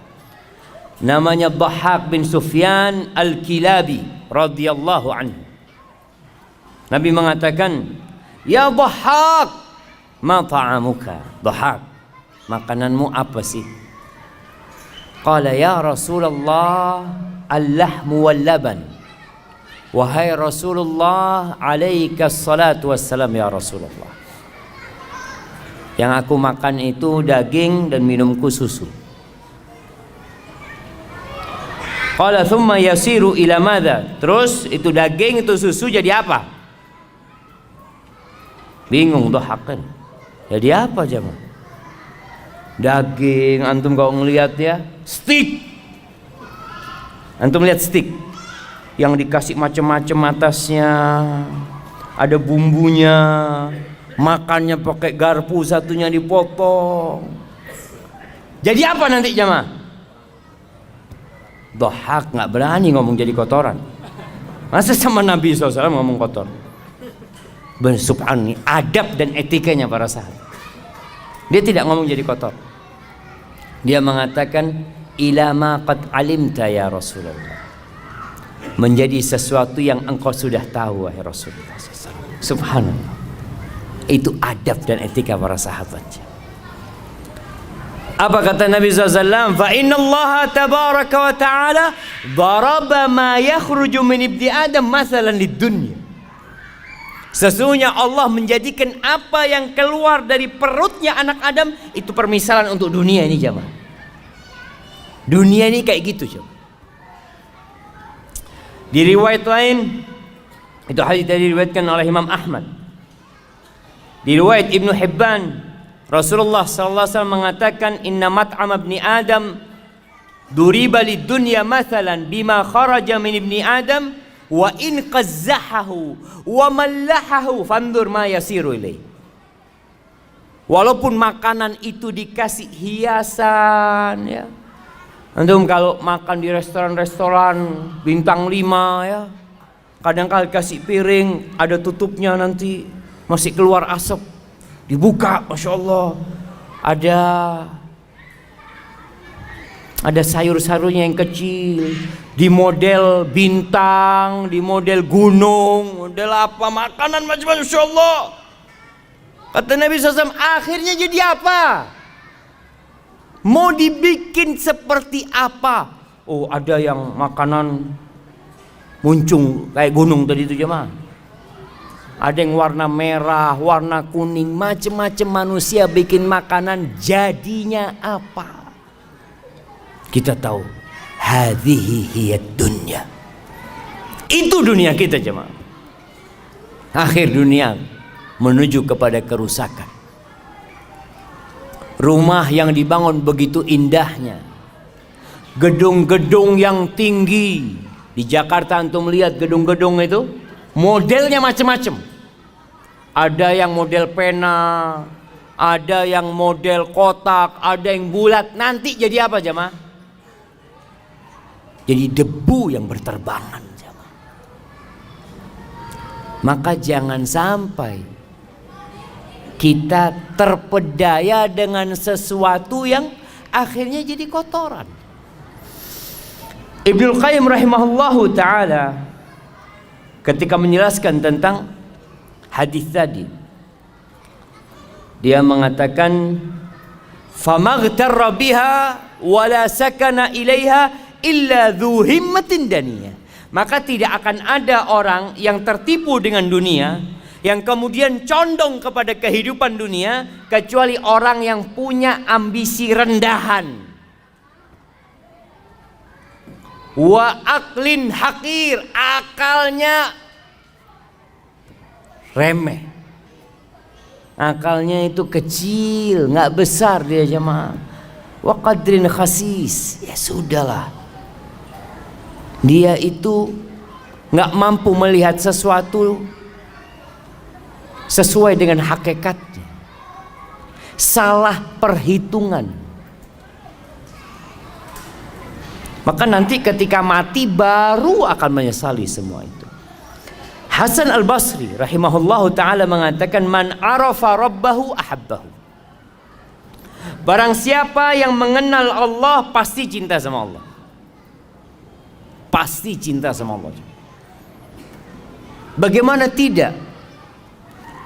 namanya Dhahhak bin Sufyan Al-Kilabi radhiyallahu anhu. Nabi mengatakan, "Ya Dhahhak, ma ta'amuka?" Dhahhak, makananmu apa sih? Qala ya Rasulullah, al-lahmu wal laban. Wahai Rasulullah, alaika salatu wassalam ya Rasulullah. Yang aku makan itu daging dan minumku susu. Qala thumma yasiru ila madza? Terus itu daging itu susu jadi apa? Bingung Dhahhak kan. Jadi apa jemaah? Daging, antum kalau ngelihat ya, steak. Antum lihat steak yang dikasih macam-macam atasnya, ada bumbunya, makannya pakai garpu, satunya dipotong. Jadi apa nanti jemaah? Dhahhak nggak berani ngomong jadi kotoran. Masa sama Nabi SAW ngomong kotor? Subhanallah, adab dan etikanya para sahabat. Dia tidak ngomong jadi kotor. Dia mengatakan, ila ma qad alimta ya Rasulullah. Menjadi sesuatu yang engkau sudah tahu wahai Rasulullah SAW. Subhanallah. Itu adab dan etika para sahabat. Apa kata Nabi SAW? Fa inna Allah tabaraka wa ta'ala daraba ma yakhruju min ibni Adam mathalan lid dunya. Sesungguhnya Allah menjadikan apa yang keluar dari perutnya anak Adam itu permisalan untuk dunia ini jemaah. Dunia ini kayak gitu jemaah. Di riwayat lain, itu hadis tadi diriwayatkan oleh Imam Ahmad. Di riwayat Ibnu Hibban, Rasulullah SAW mengatakan, inna mat'am ibni Adam duriba lid dunya mathalan bima kharaja min ibni Adam wa in qazzahahu wa mallahahu fandur ma yasiru ilaih. Walaupun makanan itu dikasih hiasan ya. Antum kalau makan di restoran-restoran bintang 5 ya, kadang-kadang kasih piring ada tutupnya, nanti masih keluar asap, dibuka, masya Allah ada sayur-sayurnya yang kecil, di model bintang, di model gunung, model apa, makanan macam-macam, masya Allah. Kata Nabi SAW, akhirnya jadi apa? Mau dibikin seperti apa? Oh, ada yang makanan muncung kayak gunung tadi itu jemaah. Ada yang warna merah, warna kuning, macam-macam manusia bikin makanan, jadinya apa? Kita tahu, hadhihi hiyad dunya. Itu dunia kita jemaah. Akhir dunia menuju kepada kerusakan. Rumah yang dibangun begitu indahnya, gedung-gedung yang tinggi. Di Jakarta antum lihat gedung-gedung itu modelnya macam-macam. Ada yang model pena, ada yang model kotak, ada yang bulat. Nanti jadi apa jemaah? Jadi debu yang berterbangan jemaah. Maka jangan sampai kita terpedaya dengan sesuatu yang akhirnya jadi kotoran. Ibnu Qayyim rahimahullahu ta'ala ketika menjelaskan tentang hadis tadi, dia mengatakan, famaghtarra biha wala sakana ilaiha illa dhu himmatin daniyah. Maka tidak akan ada orang yang tertipu dengan dunia yang kemudian condong kepada kehidupan dunia, kecuali orang yang punya ambisi rendahan. Wa aklin hakir, akalnya remeh, akalnya itu kecil, nggak besar dia jemaah. Wa qadrin khasis, ya sudahlah, dia itu nggak mampu melihat sesuatu sesuai dengan hakikatnya, salah perhitungan. Maka nanti ketika mati baru akan menyesali semua itu. Hasan al-Basri rahimahullahu ta'ala mengatakan, man arafa rabbahu ahabbahu. Barang siapa yang mengenal Allah pasti cinta sama Allah. Pasti cinta sama Allah. Bagaimana tidak?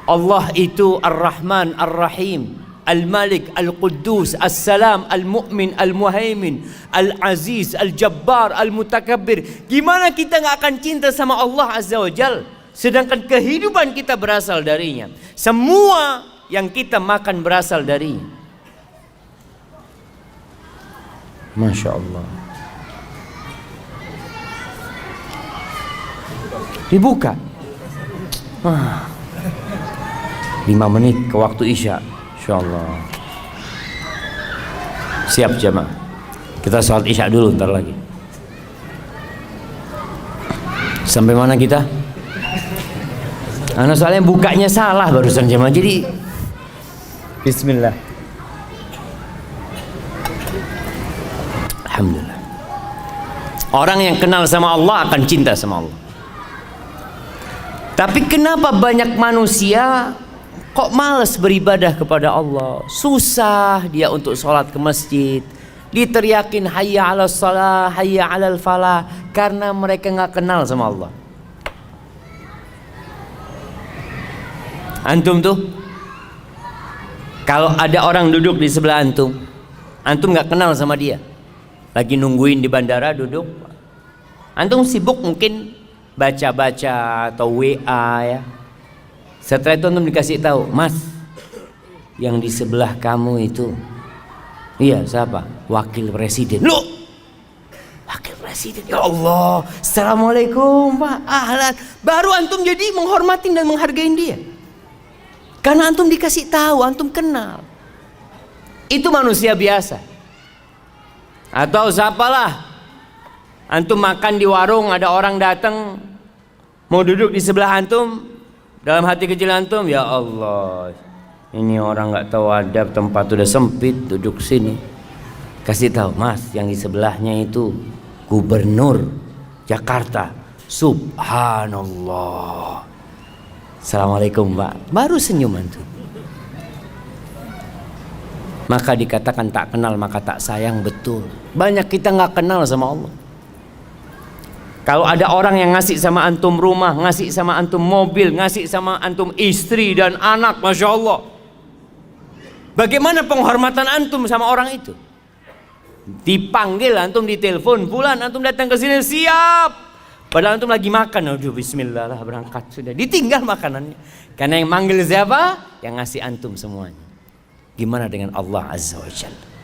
Allah itu Ar-Rahman Ar-Rahim, Al-Malik, Al-Quddus, As-Salam, Al-Mu'min, Al-Muhaimin, Al-Aziz, Al-Jabbar, Al-Mutakabbir. Gimana kita gak akan cinta sama Allah Azza wa Jal, sedangkan kehidupan kita berasal darinya, semua yang kita makan berasal darinya. Masya Allah. Dibuka 5 menit ke waktu Isya. InsyaAllah. Siap jemaah. Kita sholat Isya dulu ntar lagi. Sampai mana kita? Karena soalnya bukanya salah barusan jemaah. Jadi bismillah. Alhamdulillah. Orang yang kenal sama Allah akan cinta sama Allah. Tapi kenapa banyak manusia kok malas beribadah kepada Allah? Susah dia untuk sholat ke masjid, diteriakin hayya ala salah, hayya ala falah, karena mereka nggak kenal sama Allah. Antum tuh, kalau ada orang duduk di sebelah antum, antum nggak kenal sama dia, lagi nungguin di bandara duduk, antum sibuk mungkin baca-baca atau WA ya. Setelah itu antum dikasih tahu, Mas, yang di sebelah kamu itu, iya siapa? Wakil Presiden. Loh, Wakil Presiden. Ya Allah, Assalamualaikum Pak, ahlan. Baru antum jadi menghormatin dan menghargain dia, karena antum dikasih tahu, antum kenal. Itu manusia biasa. Atau siapalah, antum makan di warung, ada orang datang mau duduk di sebelah antum. Dalam hati kecil antum, ya Allah, ini orang nggak tahu adab, tempat udah sempit, duduk sini. Kasih tahu, Mas, yang di sebelahnya itu Gubernur Jakarta. Subhanallah. Assalamualaikum Pak. Baru senyum antum. Maka dikatakan tak kenal maka tak sayang. Betul. Banyak kita nggak kenal sama Allah. Kalau ada orang yang ngasih sama antum rumah, ngasih sama antum mobil, ngasih sama antum istri dan anak, Masya Allah, bagaimana penghormatan antum sama orang itu? Dipanggil antum, ditelepon, bulan antum datang ke sini, siap. Padahal antum lagi makan, aduh bismillah lah berangkat sudah, ditinggal makanannya. Karena yang manggil siapa? Yang ngasih antum semuanya. Gimana dengan Allah Azza wa Jalla?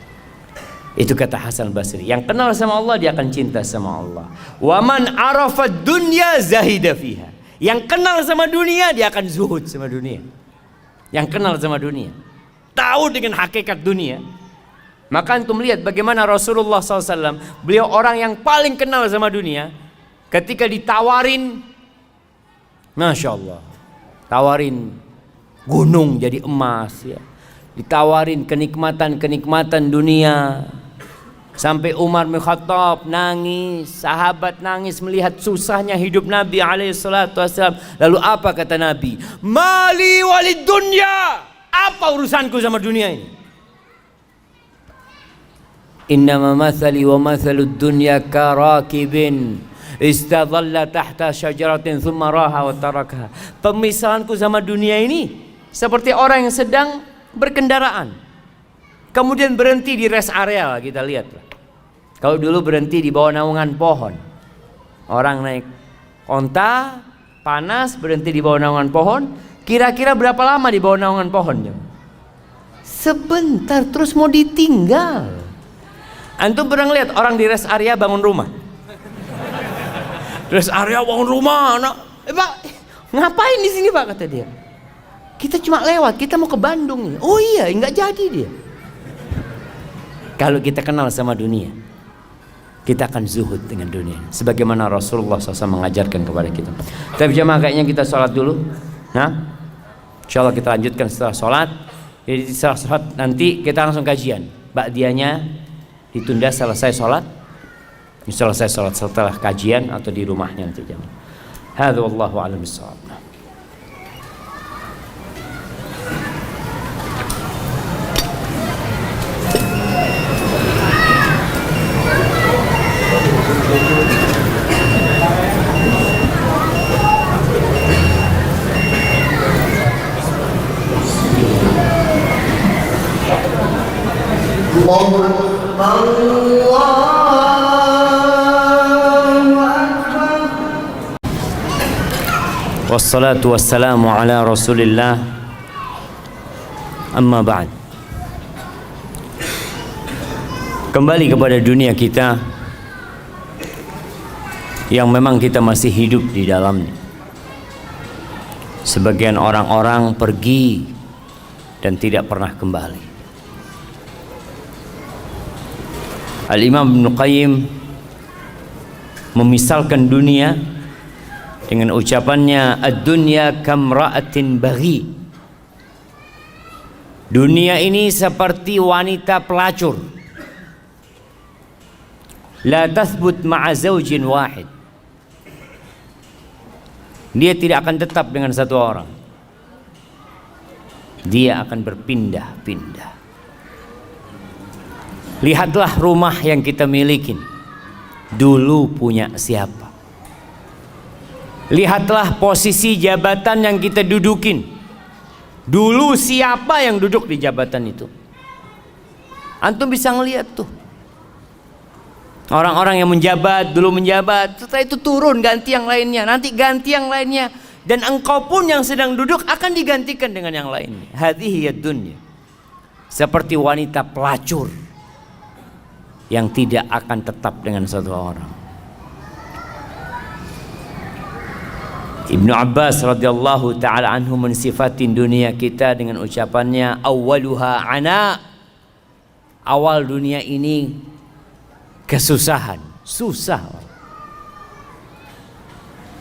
Itu kata Hasan Basri, yang kenal sama Allah dia akan cinta sama Allah. Wa man arafa dunya zahida fiha. Yang kenal sama dunia dia akan zuhud sama dunia. Yang kenal sama dunia, tahu dengan hakikat dunia. Maka antum lihat bagaimana Rasulullah SAW, beliau orang yang paling kenal sama dunia. Ketika ditawarin, Masya Allah, tawarin gunung jadi emas ya, ditawarin kenikmatan-kenikmatan dunia. Sampai Umar bin Khattab nangis, sahabat nangis melihat susahnya hidup Nabi SAW. Lalu apa kata Nabi? Mali walid dunya. Apa urusanku sama dunia ini? Innama mathali wa mathalud dunya karakibin istadhalla tahta syajaratin thumma raha wa tarakaha. Pemisahanku sama dunia ini seperti orang yang sedang berkendaraan, kemudian berhenti di rest area. Kita lihat, kalau dulu berhenti di bawah naungan pohon, orang naik onta panas berhenti di bawah naungan pohon, Kira-kira berapa lama di bawah naungan pohonnya? Sebentar, terus mau ditinggal. Antum pernah lihat orang di rest area bangun rumah? Rest area bangun rumah, anak. Pak, ngapain di sini Pak, kata dia. Kita cuma lewat, kita mau ke Bandung nih. Oh iya, nggak jadi dia. Kalau kita kenal sama dunia, kita akan zuhud dengan dunia. Sebagaimana Rasulullah SAW mengajarkan kepada kita. Tapi jemaah, kayaknya kita sholat dulu. Nah, insyaallah kita lanjutkan setelah sholat. Jadi setelah sholat nanti kita langsung kajian. Ba'diyahnya ditunda selesai sholat. Selesai sholat setelah kajian atau di rumahnya nanti jemaah. Hadza wallahu a'lam bissawab. Wassalatu wassalamu ala Rasulillah. Amma ba'd. Kembali kepada dunia kita yang memang kita masih hidup di dalamnya. Sebagian orang-orang pergi dan tidak pernah kembali. Al-Imam Ibnu Qayyim memisalkan dunia dengan ucapannya, ad-dunya kamra'atin baghi. Dunia ini seperti wanita pelacur. La tathbut ma'a zawjin wahid. Dia tidak akan tetap dengan satu orang. Dia akan berpindah-pindah. Lihatlah rumah yang kita miliki. Dulu punya siapa? Lihatlah posisi jabatan yang kita dudukin. Dulu siapa yang duduk di jabatan itu? Antum bisa ngelihat tuh. Orang-orang yang menjabat, dulu menjabat, setelah itu turun ganti yang lainnya, nanti ganti yang lainnya. Dan engkau pun yang sedang duduk akan digantikan dengan yang lainnya. Hadhihi ad-dunya. Seperti wanita pelacur yang tidak akan tetap dengan satu orang. Ibnu Abbas radhiyallahu taala anhu mensifatin dunia kita dengan ucapannya, awwaluha ana. Awal dunia ini kesusahan, susah.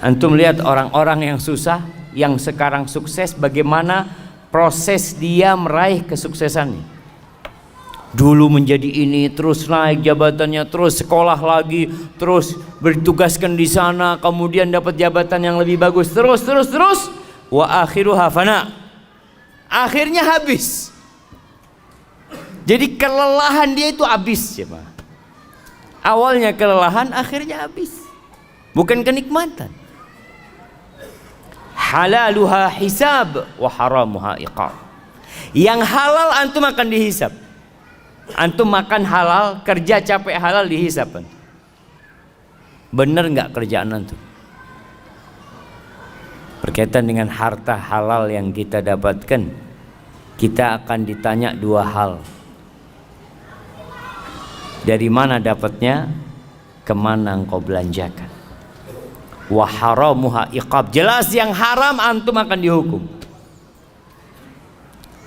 Antum lihat orang-orang yang susah, yang sekarang sukses, bagaimana proses dia meraih kesuksesannya. Dulu menjadi ini, terus naik jabatannya, terus sekolah lagi, terus bertugaskan di sana, kemudian dapat jabatan yang lebih bagus, terus wa akhiruha fana. Akhirnya habis. Jadi kelelahan dia itu habis ya, Pak. Awalnya kelelahan, akhirnya habis. Bukan kenikmatan. Halaluha hisab wa haramuha iqab. Yang halal antum akan dihisab. Antum makan halal, kerja capek halal, dihisab. Bener nggak kerjaan antum? Berkaitan dengan harta halal yang kita dapatkan, kita akan ditanya dua hal. Dari mana dapatnya? Kemana engkau belanjakan? Wa haramuha iqab. Jelas yang haram antum akan dihukum.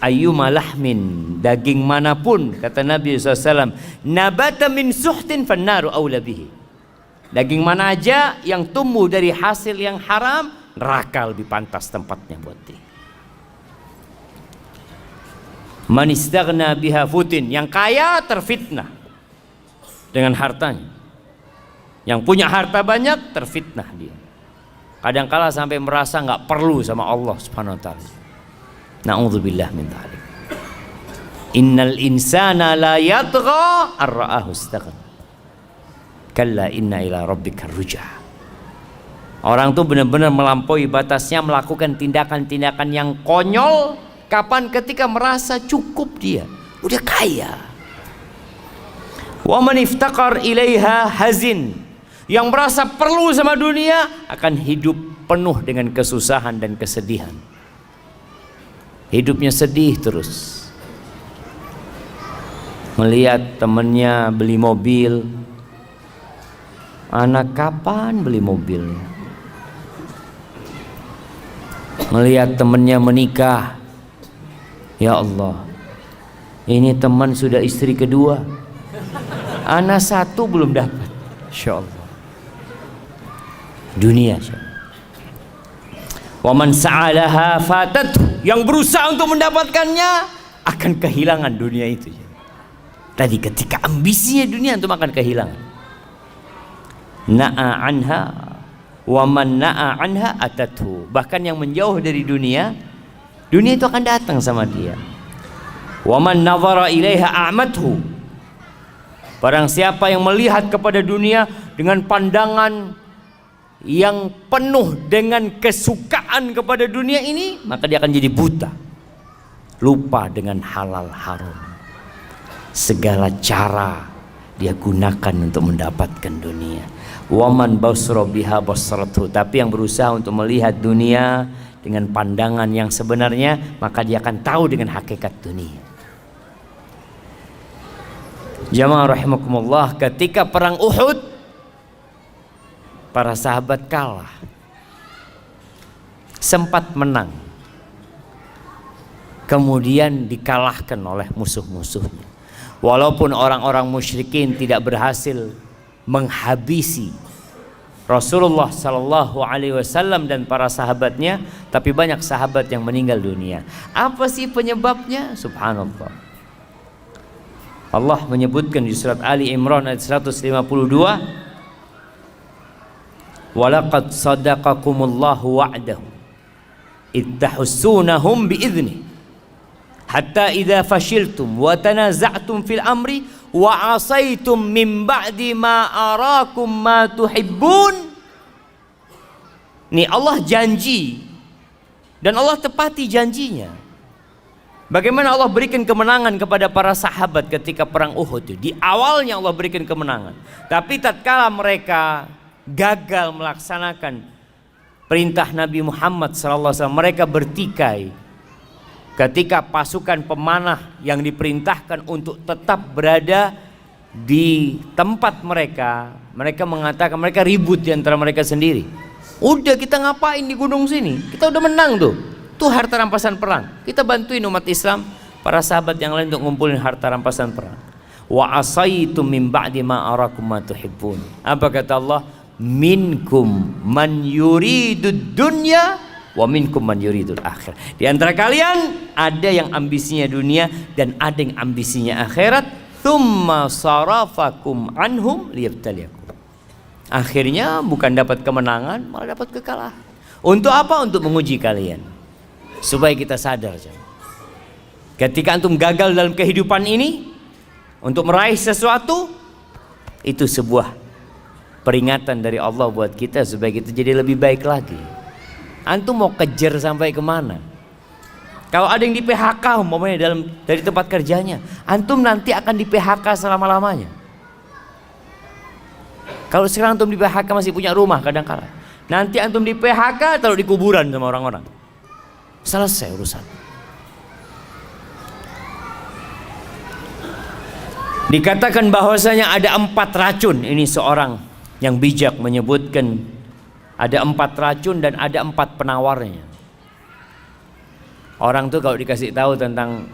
Ayyuma lahmin, daging manapun, kata Nabi SAW, nabata min suhtin fannaru awla bihi. Daging mana aja yang tumbuh dari hasil yang haram, neraka lebih pantas tempatnya buat dia. Man istaghna biha futin, yang kaya terfitnah dengan hartanya. Yang punya harta banyak terfitnah dia. Kadangkala sampai merasa nggak perlu sama Allah Subhanahu wa taala. Na'udzubillah min dzalik. Innal insana la yatgha ar-ra'ahu istaghna. Kalla inna ila rabbika ruj'a. Orang tuh benar-benar melampaui batasnya, melakukan tindakan-tindakan yang konyol. Kapan? Ketika merasa cukup dia, udah kaya. Wa man iftaqar ilaiha hazin. Yang merasa perlu sama dunia akan hidup penuh dengan kesusahan dan kesedihan. hidupnya sedih terus. Melihat temannya beli mobil, anak kapan beli mobil? Melihat temannya menikah, ya Allah, ini teman sudah istri kedua, anak satu belum dapat. Insya Allah. Dunia. Wa man sa'alaha fatatuh, yang berusaha untuk mendapatkannya akan kehilangan dunia itu. Tadi ketika ambisinya dunia itu akan kehilangan. Na'a anha wa man na'a anha atathu. Bahkan yang menjauh dari dunia, dunia itu akan datang sama dia. Wa man nazara ilaiha a'mathu. Barang siapa yang melihat kepada dunia dengan pandangan yang penuh dengan kesukaan kepada dunia ini, maka dia akan jadi buta, lupa dengan halal haram. Segala cara dia gunakan untuk mendapatkan dunia. Waman basra biha basratu, tapi yang berusaha untuk melihat dunia dengan pandangan yang sebenarnya, maka dia akan tahu dengan hakikat dunia. Jamaah rahimakumullah, ketika perang Uhud, para sahabat kalah, sempat menang, kemudian dikalahkan oleh musuh-musuhnya. Walaupun orang-orang musyrikin tidak berhasil menghabisi Rasulullah Sallallahu Alaihi Wasallam dan para sahabatnya, tapi banyak sahabat yang meninggal dunia. Apa sih penyebabnya? Subhanallah. Allah menyebutkan di surat Ali Imran ayat 152, walaqad sadaqakumullahu wa'dahu ittahussunahum bi'idhnih hatta idza fashiltum wa tanaza'tum fil amri wa asaitum min ba'di ma arakum ma tuhibbun. Nih Allah janji dan Allah tepati janjinya. Bagaimana Allah berikan kemenangan kepada para sahabat ketika perang Uhud. Di awalnya Allah berikan kemenangan, tapi tatkala mereka gagal melaksanakan perintah Nabi Muhammad SAW, mereka bertikai. Ketika pasukan pemanah yang diperintahkan untuk tetap berada di tempat mereka, mereka mengatakan, mereka ribut di antara mereka sendiri. Udah, kita ngapain di gunung sini? Kita udah menang tuh. Itu harta rampasan perang. Kita bantuin umat Islam, para sahabat yang lain untuk ngumpulin harta rampasan perang. Wa asaitum min ba'di ma arakum ma tuhibbun. Apa kata Allah? Minkum man yuridud dunya wa minkum man yuridul akhir. Di antara kalian ada yang ambisinya dunia dan ada yang ambisinya akhirat. Tsumma sarafakum anhum liyabtaliyakum. Akhirnya bukan dapat kemenangan, malah dapat kekalahan. Untuk apa? Untuk menguji kalian, supaya kita sadar, ketika antum gagal dalam kehidupan ini untuk meraih sesuatu, itu sebuah peringatan dari Allah buat kita supaya kita jadi lebih baik lagi. Antum mau kejar sampai kemana? Kalau ada yang di PHK umpamanya dari tempat kerjanya, antum nanti akan di PHK selama-lamanya. Kalau sekarang antum di PHK masih punya rumah kadang-kala, nanti antum di PHK taruh di kuburan sama orang-orang. Selesai urusan. Dikatakan bahwasanya ada 4 racun. Ini seorang yang bijak menyebutkan ada 4 racun dan ada 4 penawarnya. Orang tuh kalau dikasih tahu tentang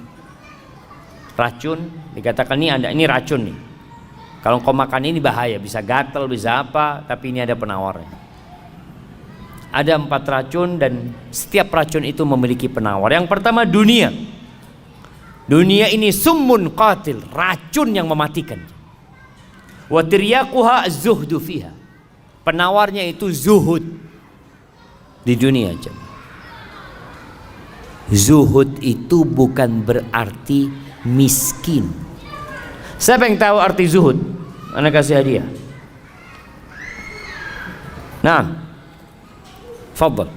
racun, dikatakan ini racun nih. Kalau kau makan ini bahaya, bisa gatal, bisa apa, tapi ini ada penawarnya. Ada 4 racun dan setiap racun itu memiliki penawar. Yang pertama dunia. Dunia ini summun qatil, racun yang mematikan. Wa tiryaquha az-zuhdu fiha. Penawarnya itu zuhud di dunia. Zuhud itu bukan berarti miskin. Siapa yang tahu arti zuhud? Ana kasih hadiah. Nah, fadhal.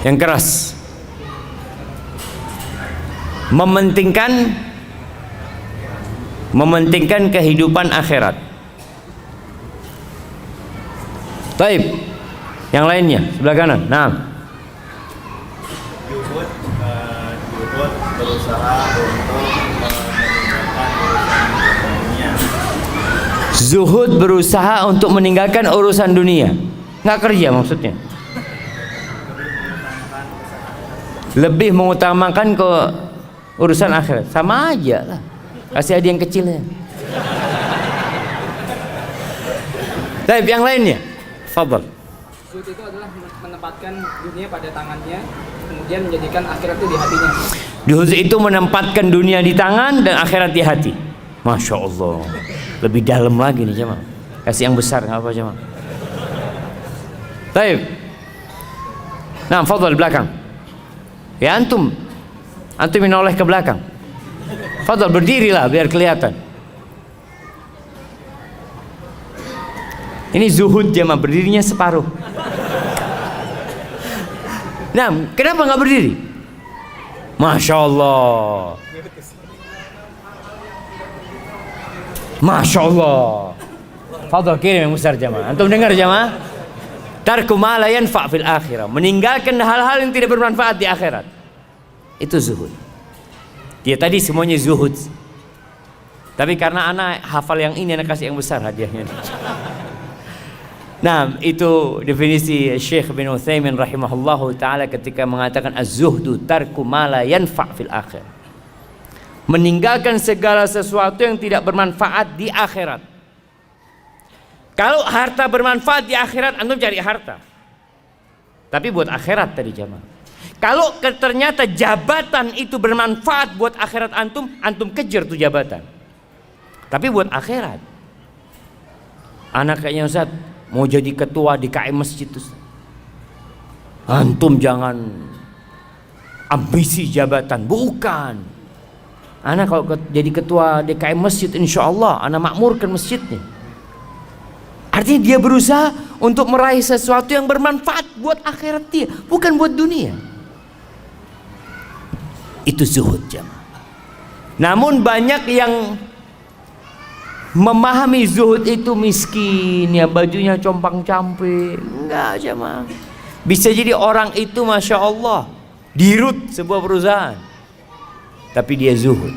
Yang keras. Mementingkan kehidupan akhirat. Taib. Yang lainnya sebelah kanan. Nah. Juhud berusaha untuk meninggalkan urusan dunia. Zuhud berusaha untuk meninggalkan urusan dunia. Nggak kerja maksudnya. Lebih mengutamakan ke urusan akhirat. Sama aja lah. Kasih hadiah yang kecilnya. Baik, yang lainnya. Fadhal. Zuhud itu adalah menempatkan dunia pada tangannya, kemudian menjadikan akhirat itu di hatinya. Zuhud itu menempatkan dunia di tangan dan akhirat di hati. Masya Allah. Lebih dalam lagi nih jemaah. Kasih yang besar nggak apa jemaah. Baik. Nah, fadhal belakang. Ya antum menoleh ke belakang. Fadhal berdirilah biar kelihatan. Ini zuhud jemaah, berdirinya separuh. Nah, kenapa nggak berdiri? Masya Allah. Masya Allah. Fadhal kirim yang besar jemaah. Antum dengar jemaah? Tarku ma la yanfa' fil akhirah. Meninggalkan hal-hal yang tidak bermanfaat di akhirat. Itu zuhud. Dia tadi semuanya zuhud. Tapi karena anak hafal yang ini, anak kasih yang besar hadiahnya. Nah, itu definisi Syekh bin Utsaimin rahimahullahu taala ketika mengatakan az-zuhdu tarku ma la yanfa' fil akhirah. Meninggalkan segala sesuatu yang tidak bermanfaat di akhirat. Kalau harta bermanfaat di akhirat, antum cari harta. Tapi buat akhirat tadi jamaah. Kalau ternyata jabatan itu bermanfaat buat akhirat antum, antum kejar tuh jabatan. Tapi buat akhirat. Anak kayaknya Ustaz mau jadi ketua di KM masjid Ustaz. Antum jangan ambisi jabatan, bukan. Anak kalau jadi ketua DKM masjid, insya Allah anak makmurkan masjidnya. Artinya dia berusaha untuk meraih sesuatu yang bermanfaat buat akhirat dia, bukan buat dunia. Itu zuhud jamaah. Namun banyak yang memahami zuhud itu miskin, ya bajunya compang-camping. Enggak jamaah. Bisa jadi orang itu masya Allah dirut sebuah perusahaan, tapi dia zuhud.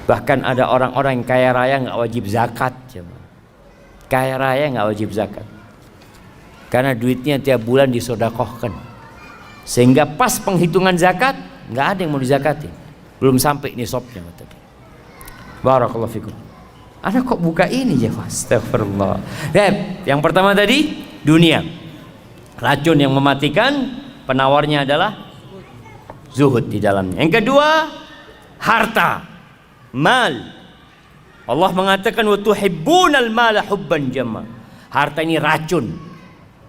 Bahkan ada orang-orang yang kaya raya nggak wajib zakat jamaah. Kaya raya nggak wajib zakat karena duitnya tiap bulan disodakohkan, sehingga pas penghitungan zakat nggak ada yang mau dizakatin, belum sampai nisabnya tadi. Barakallahu fikum. Anak kok buka ini ya, astagfirullah. Dan yang pertama tadi dunia, racun yang mematikan, penawarnya adalah zuhud di dalamnya. Yang kedua harta, mal. Allah mengatakan wa tuhibbunal mala hubban jamma. Harta ini racun.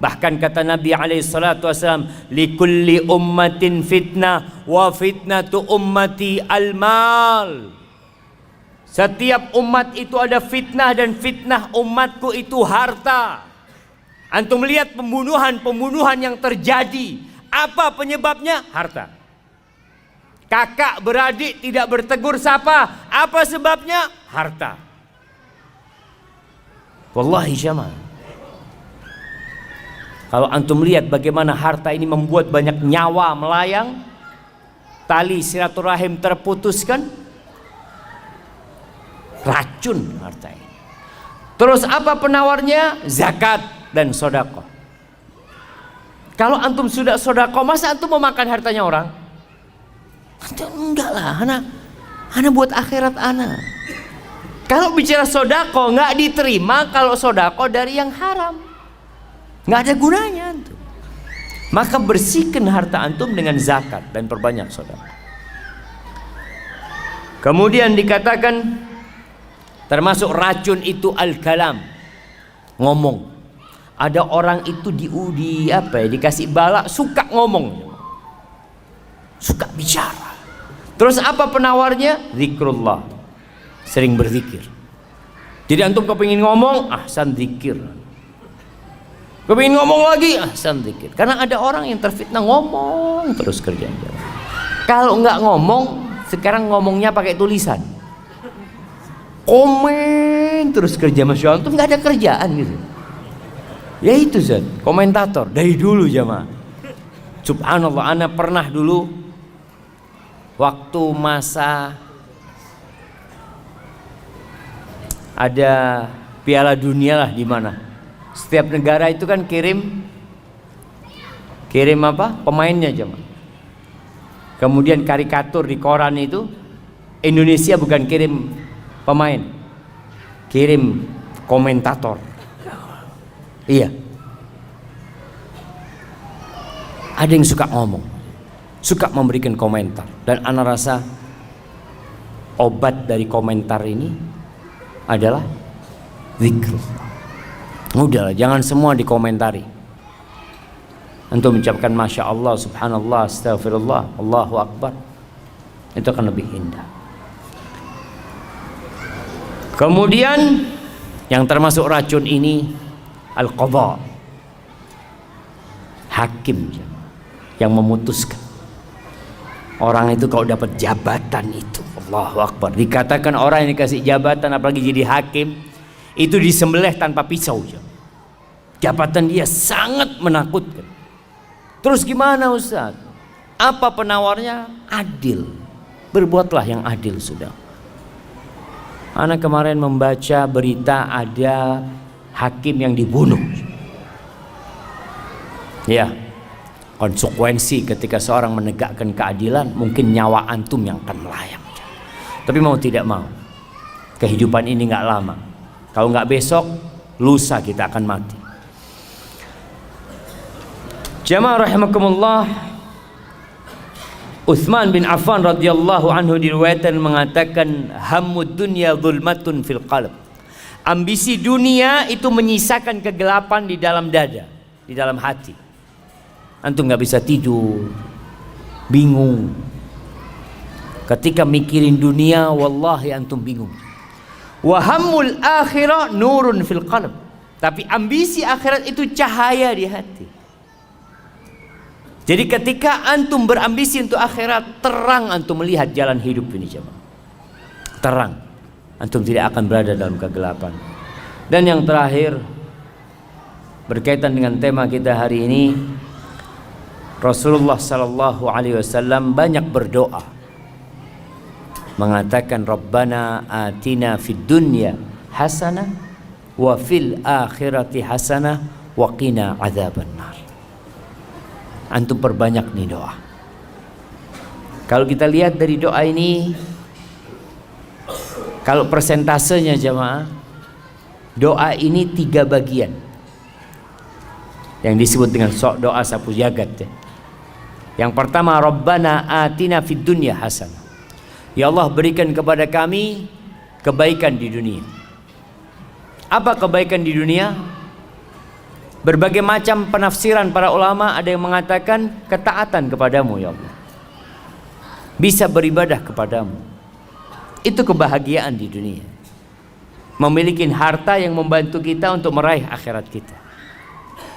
Bahkan kata Nabi alaihi salatu wasallam, likulli ummatin fitnah wa fitnatu ummati al-mal. Setiap umat itu ada fitnah dan fitnah umatku itu harta. Antum melihat pembunuhan yang terjadi, apa penyebabnya? Harta. Kakak beradik tidak bertegur sapa, apa sebabnya? Harta. Wallahi jamaah, kalau antum lihat bagaimana harta ini membuat banyak nyawa melayang, tali silaturahim terputuskan, racun harta ini. Terus apa penawarnya? Zakat dan sedekah. Kalau antum sudah sedekah, masa antum mau makan hartanya orang? Enggak lah, ana buat akhirat ana. Kalau bicara sodako nggak diterima kalau sodako dari yang haram, nggak ada gunanya antum. Maka bersihkan harta antum dengan zakat dan perbanyak sodako. Kemudian dikatakan termasuk racun itu al-kalam, ngomong. Ada orang itu dikasih bala suka ngomong, suka bicara. Terus apa penawarnya? Zikrullah, sering berzikir. Jadi antum kepingin ngomong, ahsan zikir. Kepingin ngomong lagi, ahsan zikir. Karena ada orang yang terfitnah ngomong terus kerjanya. Kalau nggak ngomong, sekarang ngomongnya pakai tulisan. Komen terus kerja, masya Allah, antum nggak ada kerjaan gitu. Ya itu Zat, komentator dari dulu jamaah. Subhanallah, ana pernah dulu waktu masa ada Piala Dunia lah di mana. Setiap negara itu kan kirim apa? Pemainnya jemaah. Kemudian karikatur di koran itu Indonesia bukan kirim pemain, kirim komentator. Iya. Ada yang suka ngomong, suka memberikan komentar, dan ana rasa obat dari komentar ini adalah zikrullah. Udahlah, jangan semua dikomentari. Untuk mengucapkan Masya Allah, Subhanallah, Astagfirullah, Allahu Akbar, itu akan lebih indah. Kemudian yang termasuk racun ini al-qadha, hakim yang memutuskan. Orang itu kalau dapat jabatan itu, Allahu Akbar, dikatakan orang yang dikasih jabatan apalagi jadi hakim itu disembelih tanpa pisau. Jabatan dia sangat menakutkan. Terus gimana Ustaz? Apa penawarnya? Adil. Berbuatlah yang adil sudah. Anak kemarin membaca berita ada hakim yang dibunuh. Ya, konsekuensi ketika seorang menegakkan keadilan mungkin nyawa antum yang akan melayang. Tapi mau tidak mau, kehidupan ini nggak lama. Kalau nggak besok, lusa kita akan mati. Jamaah rahimakumullah, Utsman bin Affan radhiyallahu anhu diriwayatkan mengatakan hammud dunya zulmatun fil qalb. Ambisi dunia itu menyisakan kegelapan di dalam dada, di dalam hati. Antum nggak bisa tidur, bingung. Ketika mikirin dunia, wallahi antum bingung. Wa hammul akhirah nurun fil qalb. Tapi ambisi akhirat itu cahaya di hati. Jadi ketika antum berambisi untuk akhirat, terang antum melihat jalan hidup ini jemaah. Terang. Antum tidak akan berada dalam kegelapan. Dan yang terakhir, berkaitan dengan tema kita hari ini, Rasulullah sallallahu alaihi wasallam banyak berdoa. Mengatakan Rabbana atina fid dunya hasanah wa fil akhirati hasanah wa qina adzabannar. Antum perbanyak nih doa. Kalau kita lihat dari doa ini, kalau persentasenya jemaah, doa ini 3 bagian yang disebut dengan doa sapu jagat ya. Yang pertama, Rabbana atina fid dunya hasanah. Ya Allah, berikan kepada kami kebaikan di dunia. Apa kebaikan di dunia? Berbagai macam penafsiran para ulama, ada yang mengatakan ketaatan kepadamu ya Allah, bisa beribadah kepadamu. Itu kebahagiaan di dunia. Memiliki harta yang membantu kita untuk meraih akhirat kita.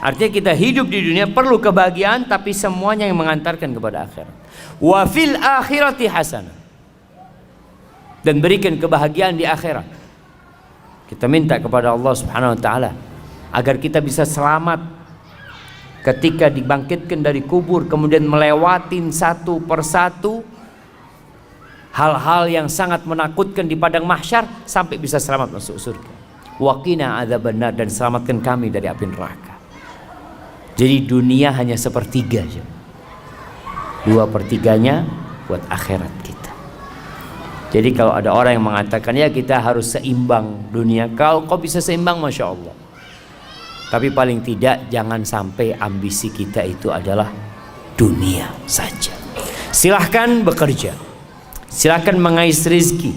Artinya kita hidup di dunia perlu kebahagiaan, tapi semuanya yang mengantarkan kepada akhirat. Wa fil akhirati hasanah. Dan berikan kebahagiaan di akhirat. Kita minta kepada Allah Subhanahu wa taala agar kita bisa selamat ketika dibangkitkan dari kubur, kemudian melewatin satu persatu hal-hal yang sangat menakutkan di padang mahsyar sampai bisa selamat masuk surga. Wa qina adzabannar, dan selamatkan kami dari api neraka. Jadi dunia hanya sepertiga aja. 2/3-nya buat akhirat kita. Jadi kalau ada orang yang mengatakan ya kita harus seimbang dunia, kalau kau bisa seimbang Masya Allah. Tapi paling tidak jangan sampai ambisi kita itu adalah dunia saja. Silahkan bekerja, silahkan mengais rezeki,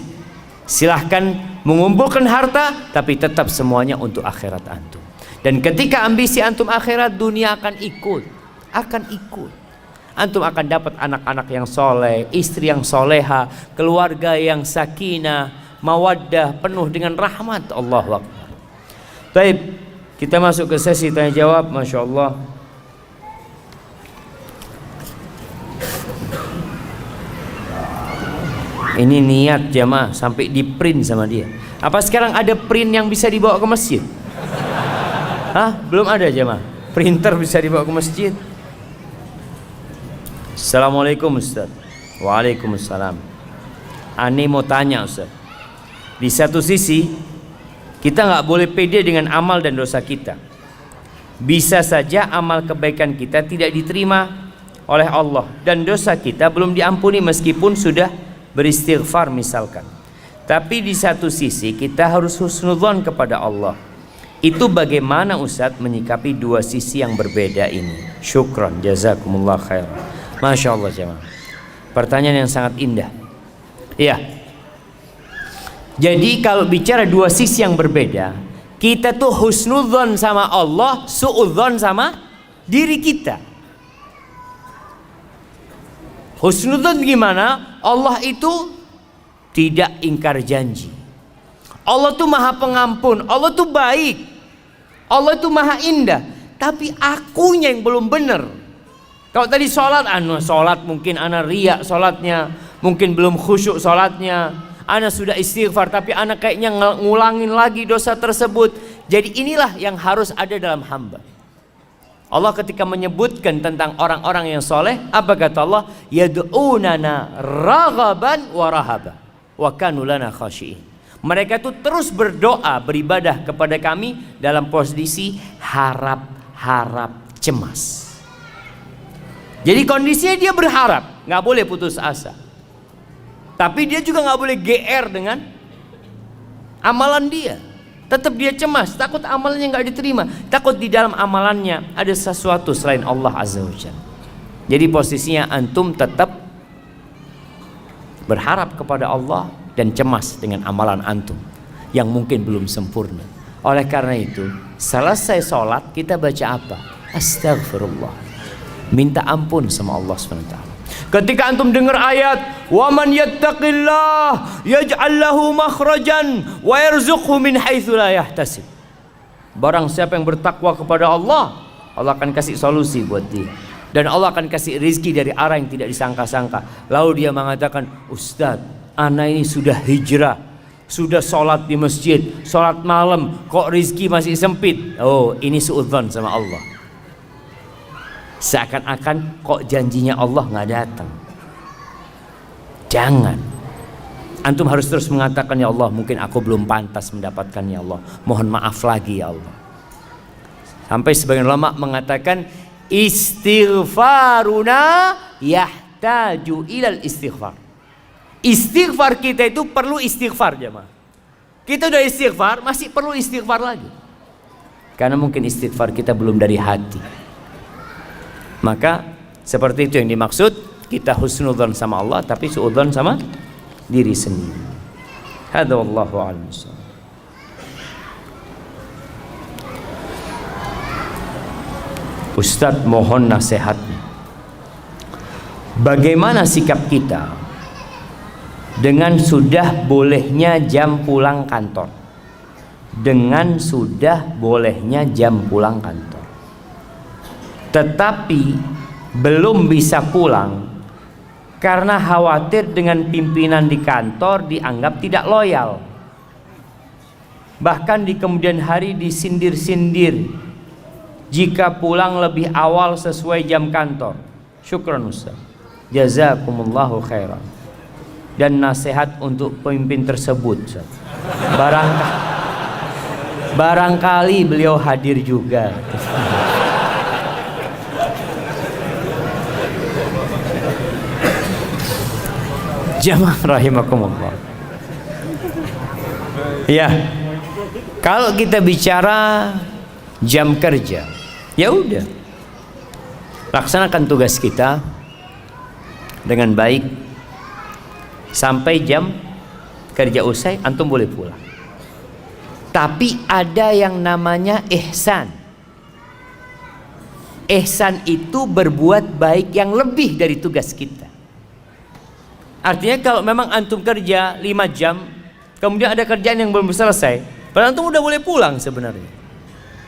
silahkan mengumpulkan harta, tapi tetap semuanya untuk akhirat antum. Dan ketika ambisi antum akhirat, dunia akan ikut. Antum akan dapat anak-anak yang soleh, istri yang soleha, keluarga yang sakinah, mawaddah, penuh dengan rahmat. Allahu Akbar. Baik, kita masuk ke sesi tanya jawab. Masya Allah. Ini niat jamaah sampai di print sama dia. Apa sekarang ada print yang bisa dibawa ke masjid? Hah? Belum ada jemaah. Printer bisa dibawa ke masjid. Assalamualaikum Ustaz. Waalaikumsalam. Ani mau tanya Ustaz. Di satu sisi kita nggak boleh pede dengan amal dan dosa kita. Bisa saja amal kebaikan kita tidak diterima oleh Allah dan dosa kita belum diampuni meskipun sudah beristighfar misalkan. Tapi di satu sisi kita harus husnudzon kepada Allah. Itu bagaimana Ustaz menyikapi dua sisi yang berbeda ini? Syukran, jazakumullah khair. Masya Allah jemaah. Pertanyaan yang sangat indah. Iya. Jadi kalau bicara dua sisi yang berbeda, kita tuh husnudzon sama Allah, suudzon sama diri kita. Husnudzon gimana? Allah itu tidak ingkar janji. Allah tuh maha pengampun, Allah tuh baik, Allah tuh maha indah. Tapi akunya yang belum benar. Kalau tadi sholat, sholat mungkin ana riya sholatnya, mungkin belum khusyuk sholatnya. Ana sudah istighfar tapi ana kayaknya ngulangin lagi dosa tersebut. Jadi inilah yang harus ada dalam hamba. Allah ketika menyebutkan tentang orang-orang yang soleh, apa kata Allah? Yad'unana raghaban wa rahaba wa kanu lana khashi'in. Mereka itu terus berdoa, beribadah kepada kami dalam posisi harap-harap cemas. Jadi kondisinya dia berharap, nggak boleh putus asa. Tapi dia juga nggak boleh GR dengan amalan dia. Tetap dia cemas, takut amalannya nggak diterima, takut di dalam amalannya ada sesuatu selain Allah Azza wa Jalla. Jadi posisinya antum tetap berharap kepada Allah dan cemas dengan amalan antum yang mungkin belum sempurna. Oleh karena itu, selesai sholat kita baca apa? Astaghfirullah, minta ampun sama Allah SWT. Ketika antum dengar ayat wa man yattaqillah yaj'al lahu makhrajan wa yarzuqhu min haitsu la yahtasib. Barang siapa yang bertakwa kepada Allah, Allah akan kasih solusi buat dia. Dan Allah akan kasih rizki dari arah yang tidak disangka-sangka. Lalu dia mengatakan, Ustaz, ana ini sudah hijrah, sudah sholat di masjid, sholat malam, kok rizki masih sempit. Oh, ini suudzon sama Allah. Seakan-akan kok janjinya Allah nggak datang. Jangan. Antum harus terus mengatakan, ya Allah, mungkin aku belum pantas mendapatkan, ya Allah, mohon maaf lagi ya Allah. Sampai sebagian ulama mengatakan istighfaruna yahtaju ilal istighfar. Istighfar kita itu perlu istighfar jemaah. Kita udah istighfar, masih perlu istighfar lagi. Karena mungkin istighfar kita belum dari hati. Maka seperti itu yang dimaksud, kita husnudzon sama Allah tapi suudzon sama diri sendiri. Hadza wallahu a'lam. Ustadz, mohon nasihatnya. Bagaimana sikap kita dengan sudah bolehnya jam pulang kantor? Dengan sudah bolehnya jam pulang kantor, tetapi belum bisa pulang karena khawatir dengan pimpinan di kantor dianggap tidak loyal. Bahkan di kemudian hari disindir-sindir jika pulang lebih awal sesuai jam kantor. Syukran Ustaz, jazakumullahu khairan. Dan nasihat untuk pemimpin tersebut Ustaz. Barangkali beliau hadir juga. Jamaah rahimakumullah. Ya, kalau kita bicara jam kerja, ya udah, laksanakan tugas kita dengan baik sampai jam kerja usai, antum boleh pulang. Tapi ada yang namanya ihsan. Ihsan itu berbuat baik yang lebih dari tugas kita. Artinya kalau memang antum kerja 5 jam, kemudian ada kerjaan yang belum selesai, padahal antum udah boleh pulang sebenarnya,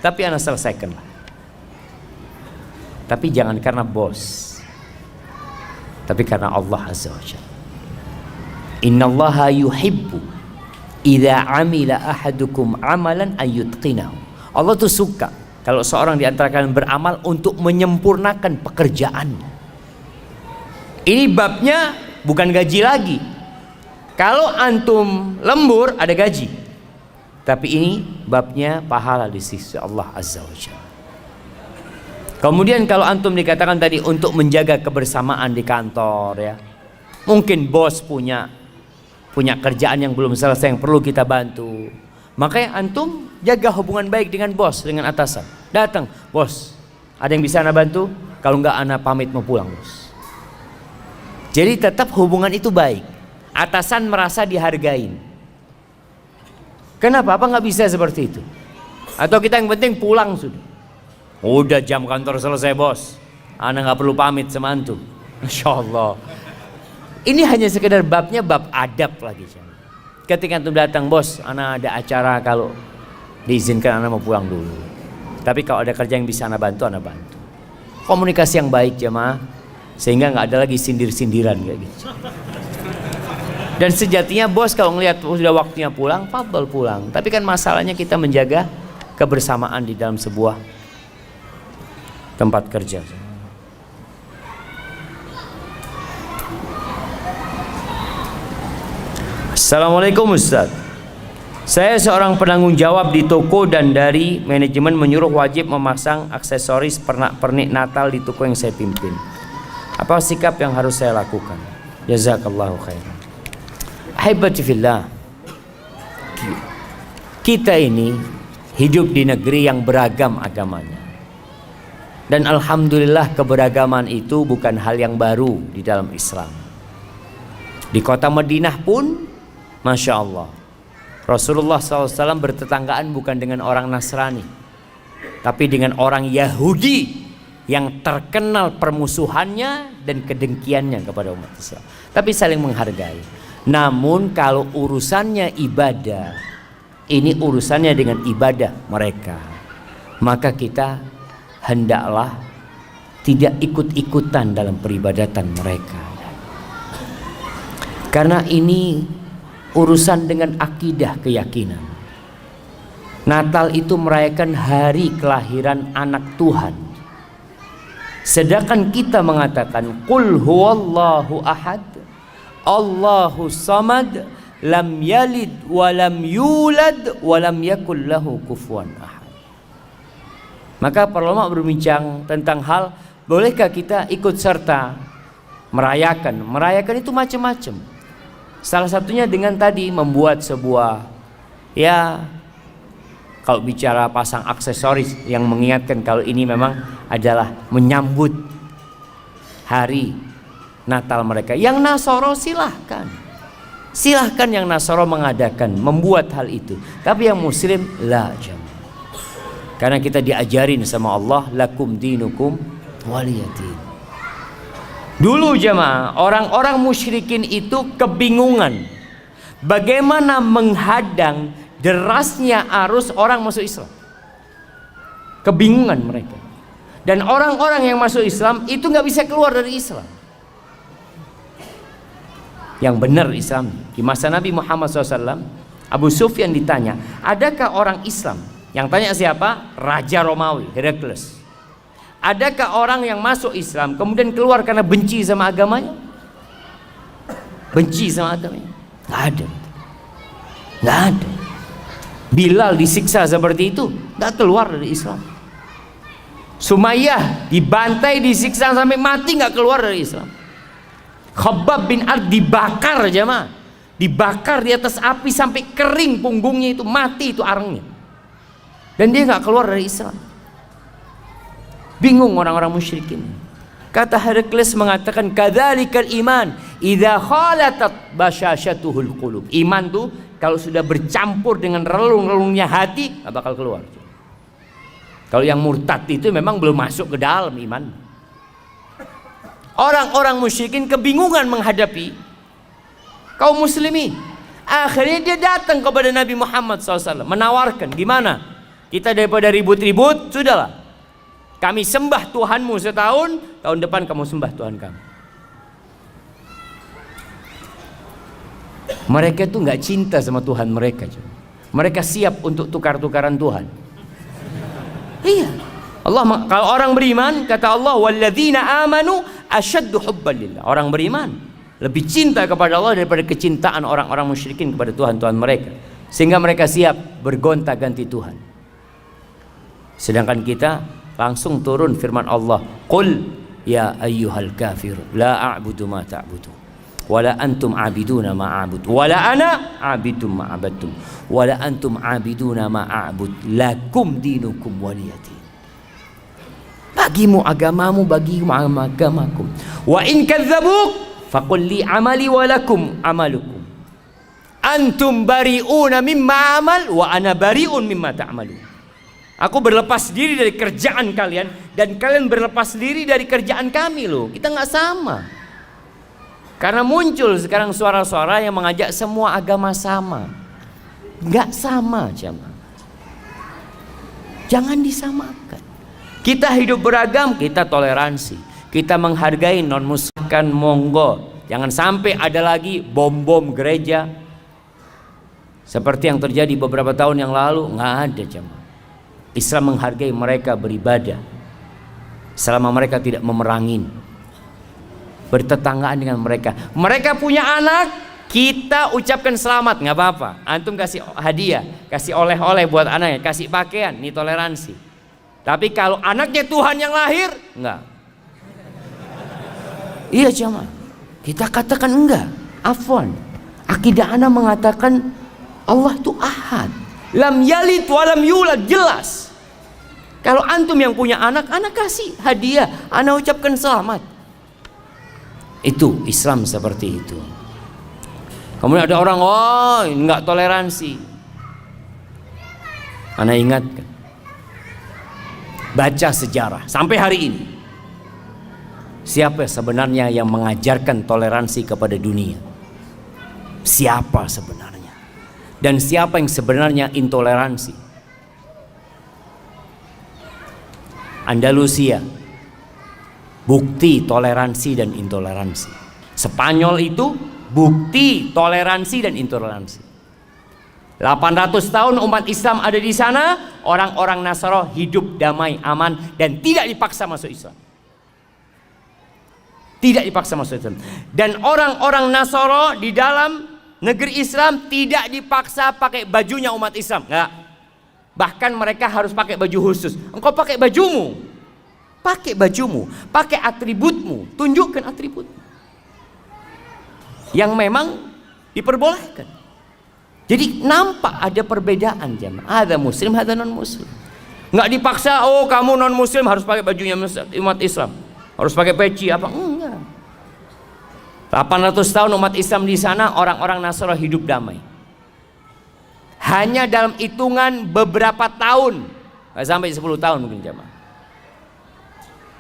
tapi anda selesaikanlah. Tapi jangan karena bos, tapi karena Allah Azza wa Jalla. Innallaha yuhibbu idza amila ahadukum amalan ayyutqinahu. Allah tuh suka kalau seorang di antara kalian beramal untuk menyempurnakan pekerjaan. Ini babnya bukan gaji lagi. Kalau antum lembur ada gaji, tapi ini babnya pahala di sisi Allah Azza wa Jalla. Kemudian kalau antum dikatakan tadi untuk menjaga kebersamaan di kantor ya, mungkin bos punya kerjaan yang belum selesai yang perlu kita bantu, makanya antum jaga hubungan baik dengan bos, dengan atasan. Datang, bos, ada yang bisa ana bantu? Kalau enggak ana pamit mau pulang, bos. Jadi tetap hubungan itu baik. Atasan merasa dihargain. Kenapa? Apa nggak bisa seperti itu? Atau kita yang penting pulang sudah. Udah jam kantor selesai, bos. Ana nggak perlu pamit sama antum. Masya Allah. Ini hanya sekedar babnya bab adab lagi. Ketika antum datang, bos, ana ada acara, kalau diizinkan ana mau pulang dulu. Tapi kalau ada kerja yang bisa ana bantu, ana bantu. Komunikasi yang baik jemaah, sehingga nggak ada lagi sindir-sindiran kayak gitu. Dan sejatinya bos kalau ngelihat sudah waktunya pulang, fadhol pulang. Tapi kan masalahnya kita menjaga kebersamaan di dalam sebuah tempat kerja. Assalamualaikum Ustaz. Saya seorang penanggung jawab di toko dan dari manajemen menyuruh wajib memasang aksesoris pernak-pernik Natal di toko yang saya pimpin. Apa sikap yang harus saya lakukan? Jazakallahu khairan. Ahibati fillah, kita ini hidup di negeri yang beragam agamanya. Dan alhamdulillah keberagaman itu bukan hal yang baru di dalam Islam. Di kota Madinah pun, Masya Allah, Rasulullah SAW bertetanggaan bukan dengan orang Nasrani, tapi dengan orang Yahudi yang terkenal permusuhannya dan kedengkiannya kepada umat Islam. Tapi saling menghargai. Namun kalau urusannya ibadah, ini urusannya dengan ibadah mereka, maka kita hendaklah tidak ikut-ikutan dalam peribadatan mereka. Karena ini urusan dengan akidah, keyakinan. Natal itu merayakan hari kelahiran anak Tuhan. Sedangkan kita mengatakan qul huwallahu ahad, Allahu samad, lam yalid wa lam yulad wa lam yakul lahu kufuwan ahad. Maka para ulama berbincang tentang hal bolehkah kita ikut serta merayakan. Merayakan itu macam-macam. Salah satunya dengan tadi membuat sebuah, ya kalau bicara pasang aksesoris yang mengingatkan kalau ini memang adalah menyambut hari Natal mereka. Yang Nasoro silahkan yang Nasoro mengadakan, membuat hal itu. Tapi yang Muslim la jam. Karena kita diajarin sama Allah, lakum dinukum waliyadin. Dulu jemaah, orang-orang musyrikin itu kebingungan bagaimana menghadang derasnya arus orang masuk Islam. Kebingungan mereka. Dan orang-orang yang masuk Islam itu nggak bisa keluar dari Islam. Yang benar Islam. Di masa Nabi Muhammad SAW, Abu Sufyan ditanya, adakah orang Islam? Yang tanya siapa? Raja Romawi, Herakles. Adakah orang yang masuk Islam kemudian keluar karena benci sama agamanya? Benci sama agamanya? Nggak ada. Nggak ada. Bilal disiksa seperti itu, nggak keluar dari Islam. Sumayyah dibantai, disiksa sampai mati, nggak keluar dari Islam. Khabbab bin Ard dibakar jemaah, dibakar di atas api sampai kering punggungnya itu, mati itu arangnya, dan dia nggak keluar dari Islam. Bingung orang-orang musyrikin. Kata Herakles mengatakan, kadzalikal iman idza khalatat basyashatuhul qulub. Iman tuh kalau sudah bercampur dengan relung-relungnya hati nggak bakal keluar. Kalau yang murtad itu memang belum masuk ke dalam iman. Orang-orang musyrikin kebingungan menghadapi kaum muslimin. Akhirnya dia datang kepada Nabi Muhammad SAW menawarkan, gimana? Kita daripada ribut-ribut, sudahlah. Kami sembah Tuhanmu setahun, tahun depan kamu sembah Tuhan kami. Mereka tuh nggak cinta sama Tuhan mereka. Mereka siap untuk tukar-tukaran Tuhan. Iya. Kalau orang beriman, kata Allah, walladzina amanu asyaddu hubban lillah. Orang beriman lebih cinta kepada Allah daripada kecintaan orang-orang musyrikin kepada Tuhan-Tuhan mereka, sehingga mereka siap bergonta-ganti Tuhan. Sedangkan kita langsung turun firman Allah, qul ya ayyuhal kafir la a'budu ma ta'budu wala antum a'biduna ma a'bud wala ana a'bidum ma abadtum wala antum a'biduna ma a'bud lakum dinukum waliyadin. Bagimu agamamu, bagimu agamaku. Wa in kadzabuk faqul li amali wa lakum amalukum antum bari'una mimma amal wa ana bari'un mimma ta'malun. Aku berlepas diri dari kerjaan kalian dan kalian berlepas diri dari kerjaan kami loh. Kita nggak sama. Karena muncul sekarang suara-suara yang mengajak semua agama sama. Nggak sama, jemaah. Jangan disamakan. Kita hidup beragam, kita toleransi. Kita menghargai non-muslim, kan monggo. Jangan sampai ada lagi bom-bom gereja seperti yang terjadi beberapa tahun yang lalu. Nggak ada, jemaah. Islam menghargai mereka beribadah selama mereka tidak memerangin, bertetanggaan dengan mereka. Mereka punya anak, kita ucapkan selamat, nggak apa-apa. Antum kasih hadiah, kasih oleh-oleh buat anaknya, kasih pakaian, ini toleransi. Tapi kalau anaknya Tuhan yang lahir, enggak. Iya jemaah, kita katakan enggak. Afwan, akidah ana mengatakan Allah itu ahad, lam yalid walam yulad, jelas. Kalau antum yang punya anak, anak kasih hadiah, anak ucapkan selamat. Itu Islam seperti itu. Kemudian ada orang, oh enggak toleransi. Anak ingatkan, baca sejarah sampai hari ini, siapa sebenarnya yang mengajarkan toleransi kepada dunia? Siapa sebenarnya? Dan siapa yang sebenarnya intoleransi? Andalusia, bukti toleransi dan intoleransi. Spanyol itu bukti toleransi dan intoleransi. 800 tahun umat Islam ada di sana, orang-orang Nasara hidup damai, aman, dan tidak dipaksa masuk Islam. Tidak dipaksa masuk Islam. Dan orang-orang Nasara di dalam negeri Islam tidak dipaksa pakai bajunya umat Islam, enggak. Bahkan mereka harus pakai baju khusus. Engkau pakai bajumu, pakai bajumu, pakai atributmu, tunjukkan atributmu yang memang diperbolehkan. Jadi nampak ada perbedaan jemaah. Ada muslim, ada non muslim. Nggak dipaksa, oh kamu non muslim harus pakai bajunya umat Islam, harus pakai peci apa? Enggak. 800 tahun umat Islam di sana, orang-orang Nasrani hidup damai. Hanya dalam hitungan beberapa tahun, nggak sampai 10 tahun mungkin jemaah,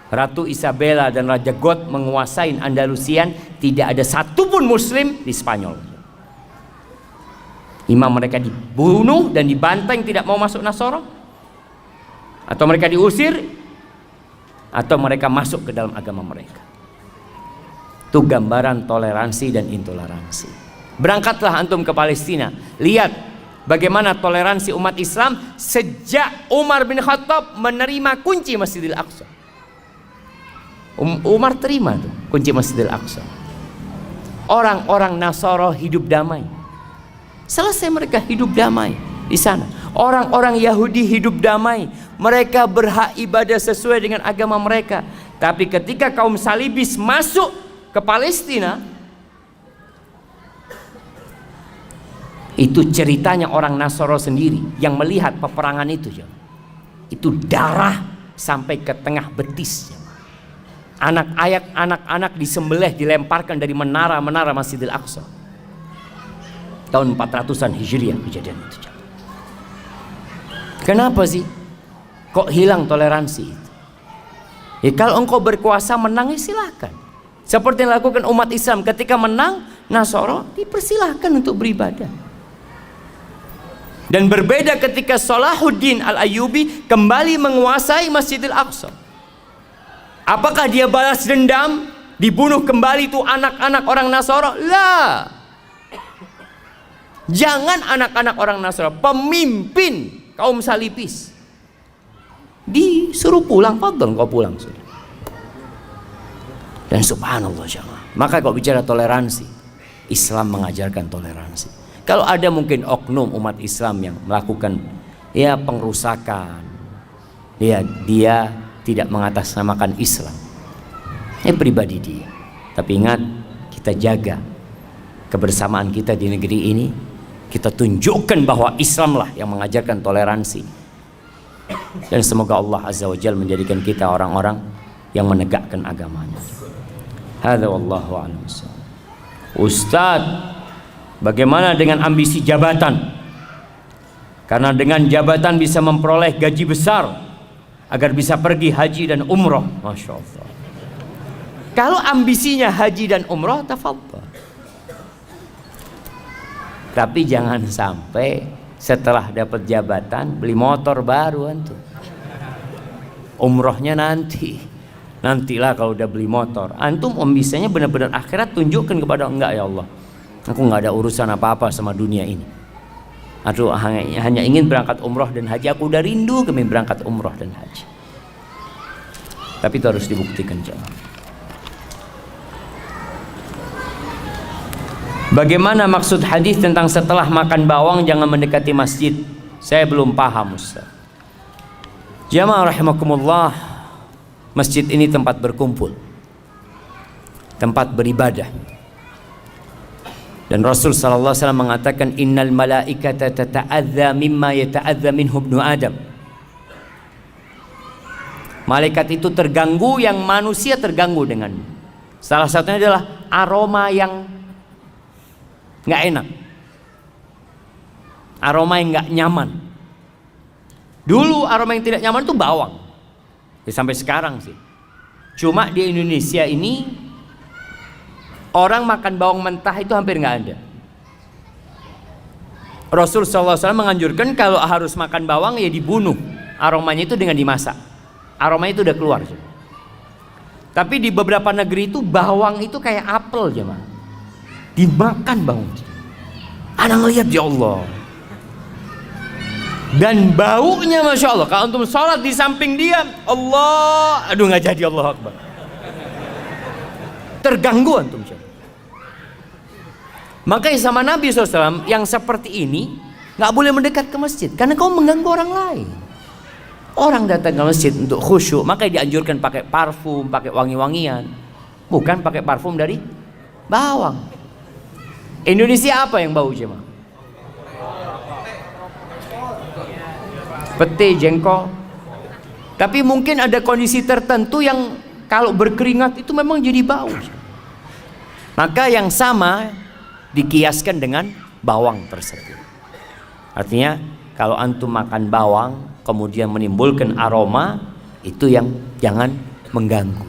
Ratu Isabella dan Raja God menguasai Andalusian. Tidak ada satupun muslim di Spanyol. Imam mereka dibunuh dan dibanteng, tidak mau masuk Nasara, atau mereka diusir, atau mereka masuk ke dalam agama mereka. Itu gambaran toleransi dan intoleransi. Berangkatlah antum ke Palestina, lihat bagaimana toleransi umat Islam sejak Umar bin Khattab menerima kunci Masjidil Aqsa. Umar terima tuh kunci Masjidil Aqsa. Orang-orang Nasara hidup damai. Selesai mereka hidup damai di sana. Orang-orang Yahudi hidup damai. Mereka berhak ibadah sesuai dengan agama mereka. Tapi ketika kaum salibis masuk ke Palestina, itu ceritanya orang Nasara sendiri yang melihat peperangan itu. Itu darah sampai ke tengah betis. Anak-anak disembelih, dilemparkan dari menara-menara Masjidil Aqsa. Tahun 400-an Hijriah kejadian itu. Kenapa sih kok hilang toleransi itu? Ya kalau engkau berkuasa menang, ya silakan. Seperti yang dilakukan umat Islam ketika menang Nasara, dipersilahkan untuk beribadah. Dan berbeda ketika Salahuddin Al-Ayyubi kembali menguasai Masjidil Aqsa. Apakah dia balas dendam, dibunuh kembali itu anak-anak orang Nasara? Lah. Jangan anak-anak orang Nasara, pemimpin kaum salibis suruh pulang, fadhal kau pulang sudah. Dan subhanallah jemaah. Maka kalau bicara toleransi, Islam mengajarkan toleransi. Kalau ada mungkin oknum umat Islam yang melakukan ya pengrusakan, dia tidak mengatasnamakan Islam. Pribadi dia. Tapi ingat, kita jaga kebersamaan kita di negeri ini. Kita tunjukkan bahwa Islamlah yang mengajarkan toleransi. Dan semoga Allah Azza wa Jalla menjadikan kita orang-orang yang menegakkan agamanya. Hadza wallahu a'lam. Ustaz, bagaimana dengan ambisi jabatan? Karena dengan jabatan bisa memperoleh gaji besar agar bisa pergi haji dan umroh. Masya Allah. Kalau ambisinya haji dan umroh, tafadhal. Tapi jangan sampai setelah dapat jabatan beli motor baru antum. Umrohnya nantilah kalau udah beli motor. Antum ambisinya benar-benar akhirat, tunjukkan kepada enggak ya Allah. Aku nggak ada urusan apa-apa sama dunia ini. Aduh, hanya ingin berangkat umroh dan haji. Aku udah rindu kami berangkat umroh dan haji. Tapi itu harus dibuktikan jemaah. Bagaimana maksud hadis tentang setelah makan bawang jangan mendekati masjid? Saya belum paham, Ustaz. Jamaah rahimakumullah, masjid ini tempat berkumpul, tempat beribadah. Dan Rasul sallallahu alaihi wasallam mengatakan innal malaikata tata'adza mimma yata'adza minhu ibnu Adam. Malaikat itu terganggu yang manusia terganggu dengan. Salah satunya adalah aroma yang nggak enak, aroma yang nggak nyaman. Dulu aroma yang tidak nyaman itu bawang, ya, sampai sekarang sih. Cuma di Indonesia ini orang makan bawang mentah itu hampir nggak ada. Rasul SAW menganjurkan kalau harus makan bawang ya dibunuh, aromanya itu dengan dimasak, aromanya itu udah keluar. Tapi di beberapa negeri itu bawang itu kayak apel jemaah, dimakan bawang. Ana ngelihat ya Allah, dan baunya masya Allah. Kalau antum sholat di samping dia, Allah, aduh nggak jadi, Allah Akbar, terganggu antum. Makanya sama Nabi SAW yang seperti ini nggak boleh mendekat ke masjid karena kau mengganggu orang lain. Orang datang ke masjid untuk khusyuk, makanya dianjurkan pakai parfum, pakai wangi-wangian, bukan pakai parfum dari bawang. Indonesia apa yang bau jemaah? Pete, jengkol. Tapi mungkin ada kondisi tertentu yang kalau berkeringat itu memang jadi bau. Maka yang sama dikiaskan dengan bawang tersebut. Artinya kalau antum makan bawang kemudian menimbulkan aroma, itu yang jangan mengganggu.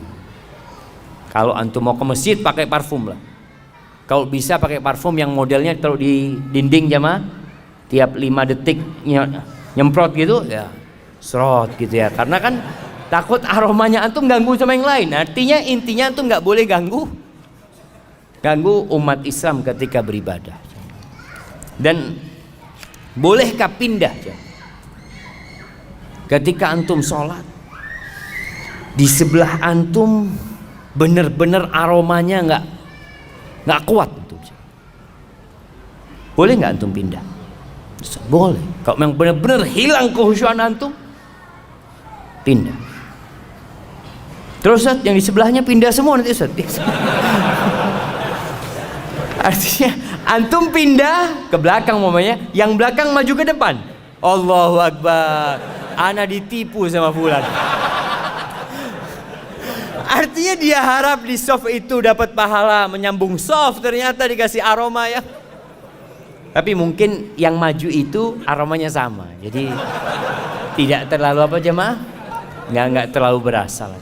Kalau antum mau ke masjid pakai parfum lah. Kalau bisa pakai parfum yang modelnya kalau di dinding jamaah tiap 5 detik nyemprot gitu ya, serot gitu ya. Karena kan takut aromanya antum ganggu sama yang lain. Artinya intinya antum nggak boleh ganggu umat Islam ketika beribadah. Dan bolehkah pindah ketika antum sholat di sebelah antum bener-bener aromanya nggak kuat antum, boleh nggak antum pindah? Boleh. Kalau memang bener-bener hilang kehusyuan antum, pindah. Terus Ustaz, yang di sebelahnya pindah semua nanti Ustaz. Artinya antum pindah ke belakang umpamanya, yang belakang maju ke depan. Allahu Akbar. Ana ditipu sama fulan. Artinya dia harap di soft itu dapat pahala menyambung soft, ternyata dikasih aroma ya. Tapi mungkin yang maju itu aromanya sama. Jadi tidak terlalu apa jemaah? Enggak terlalu berasa lah.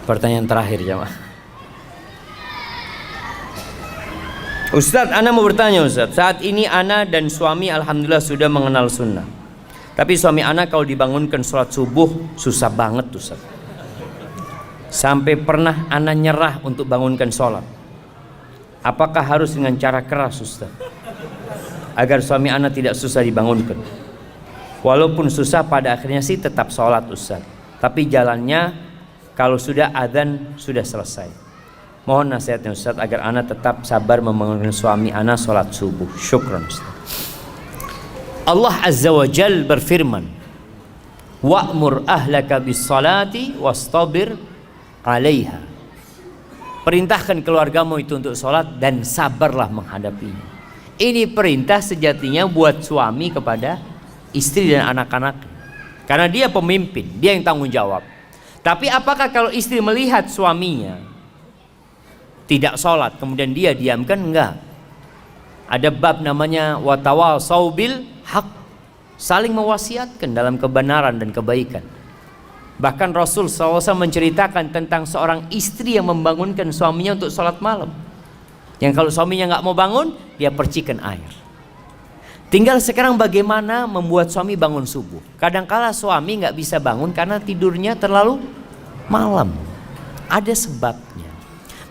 Pertanyaan terakhir jemaah. Ustadz, ana mau bertanya Ustadz. Saat ini ana dan suami alhamdulillah sudah mengenal sunnah. Tapi suami ana kalau dibangunkan sholat subuh susah banget Ustadz. Sampai pernah ana nyerah untuk bangunkan sholat. Apakah harus dengan cara keras Ustadz? Agar suami ana tidak susah dibangunkan. Walaupun susah pada akhirnya sih tetap sholat Ustaz. Tapi jalannya kalau sudah adzan sudah selesai. Mohon nasihatnya Ustaz agar ana tetap sabar membangunkan suami ana sholat subuh. Syukran Ustaz. Allah Azza wa Jal berfirman, wa'mur ahlaka bis salati wastabir 'alaiha. Perintahkan keluargamu itu untuk sholat dan sabarlah menghadapinya. Ini perintah sejatinya buat suami kepada istri dan anak-anak, karena dia pemimpin, dia yang tanggung jawab. Tapi apakah kalau istri melihat suaminya tidak sholat kemudian dia diamkan? Enggak. Ada bab namanya watawasau bil haq, saling mewasiatkan dalam kebenaran dan kebaikan. Bahkan Rasul SAW menceritakan tentang seorang istri yang membangunkan suaminya untuk sholat malam, yang kalau suaminya nggak mau bangun dia percikan air. Tinggal sekarang bagaimana membuat suami bangun subuh. Kadangkala suami nggak bisa bangun karena tidurnya terlalu malam. Ada sebabnya.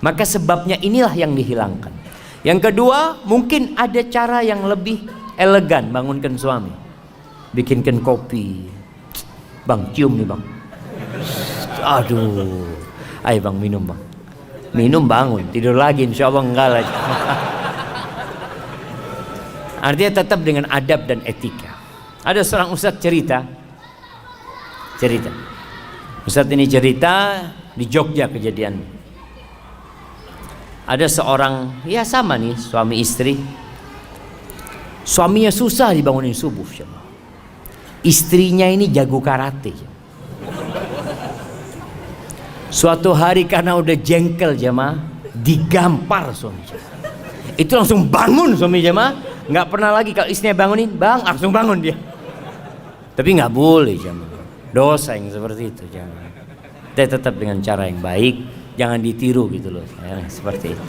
Maka sebabnya inilah yang dihilangkan. Yang kedua, mungkin ada cara yang lebih elegan bangunkan suami. Bikinkan kopi. Bang, cium nih bang. Aduh. Ayo bang, minum bang. Minum bangun, tidur lagi insya Allah enggak lagi. Artinya tetap dengan adab dan etika. Ada seorang ustadz cerita. Ustadz ini cerita di Jogja kejadian. Ada seorang, ya sama nih suami istri. Suaminya susah dibangunin subuh. Istrinya ini jago karate. Suatu hari karena udah jengkel jemaah, digampar suami. Itu langsung bangun suami jemaah. Nggak pernah lagi kalau istrinya bangunin, bang, langsung bangun dia. Tapi nggak boleh jemaah. Dosa yang seperti itu jemaah. Kita tetap dengan cara yang baik, jangan ditiru gitu loh. Ya, seperti itu.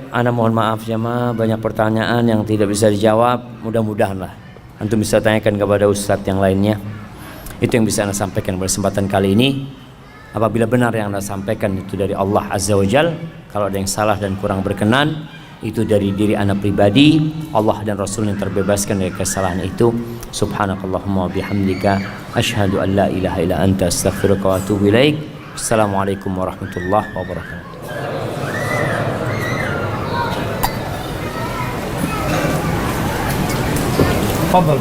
Ana mohon maaf jemaah, banyak pertanyaan yang tidak bisa dijawab. Mudah-mudahan lah antum bisa tanyakan kepada ustadz yang lainnya. Itu yang bisa Anda sampaikan pada kesempatan kali ini. Apabila benar yang Anda sampaikan itu dari Allah Azza wa Jal, kalau ada yang salah dan kurang berkenan, itu dari diri Anda pribadi. Allah dan Rasul yang terbebaskan dari kesalahan itu. Subhanakallahumma wa bihamdika asyhadu an la ilaha illa anta astaghfiruka wa atubu ilaik. Assalamualaikum warahmatullahi wabarakatuh. Fadhal,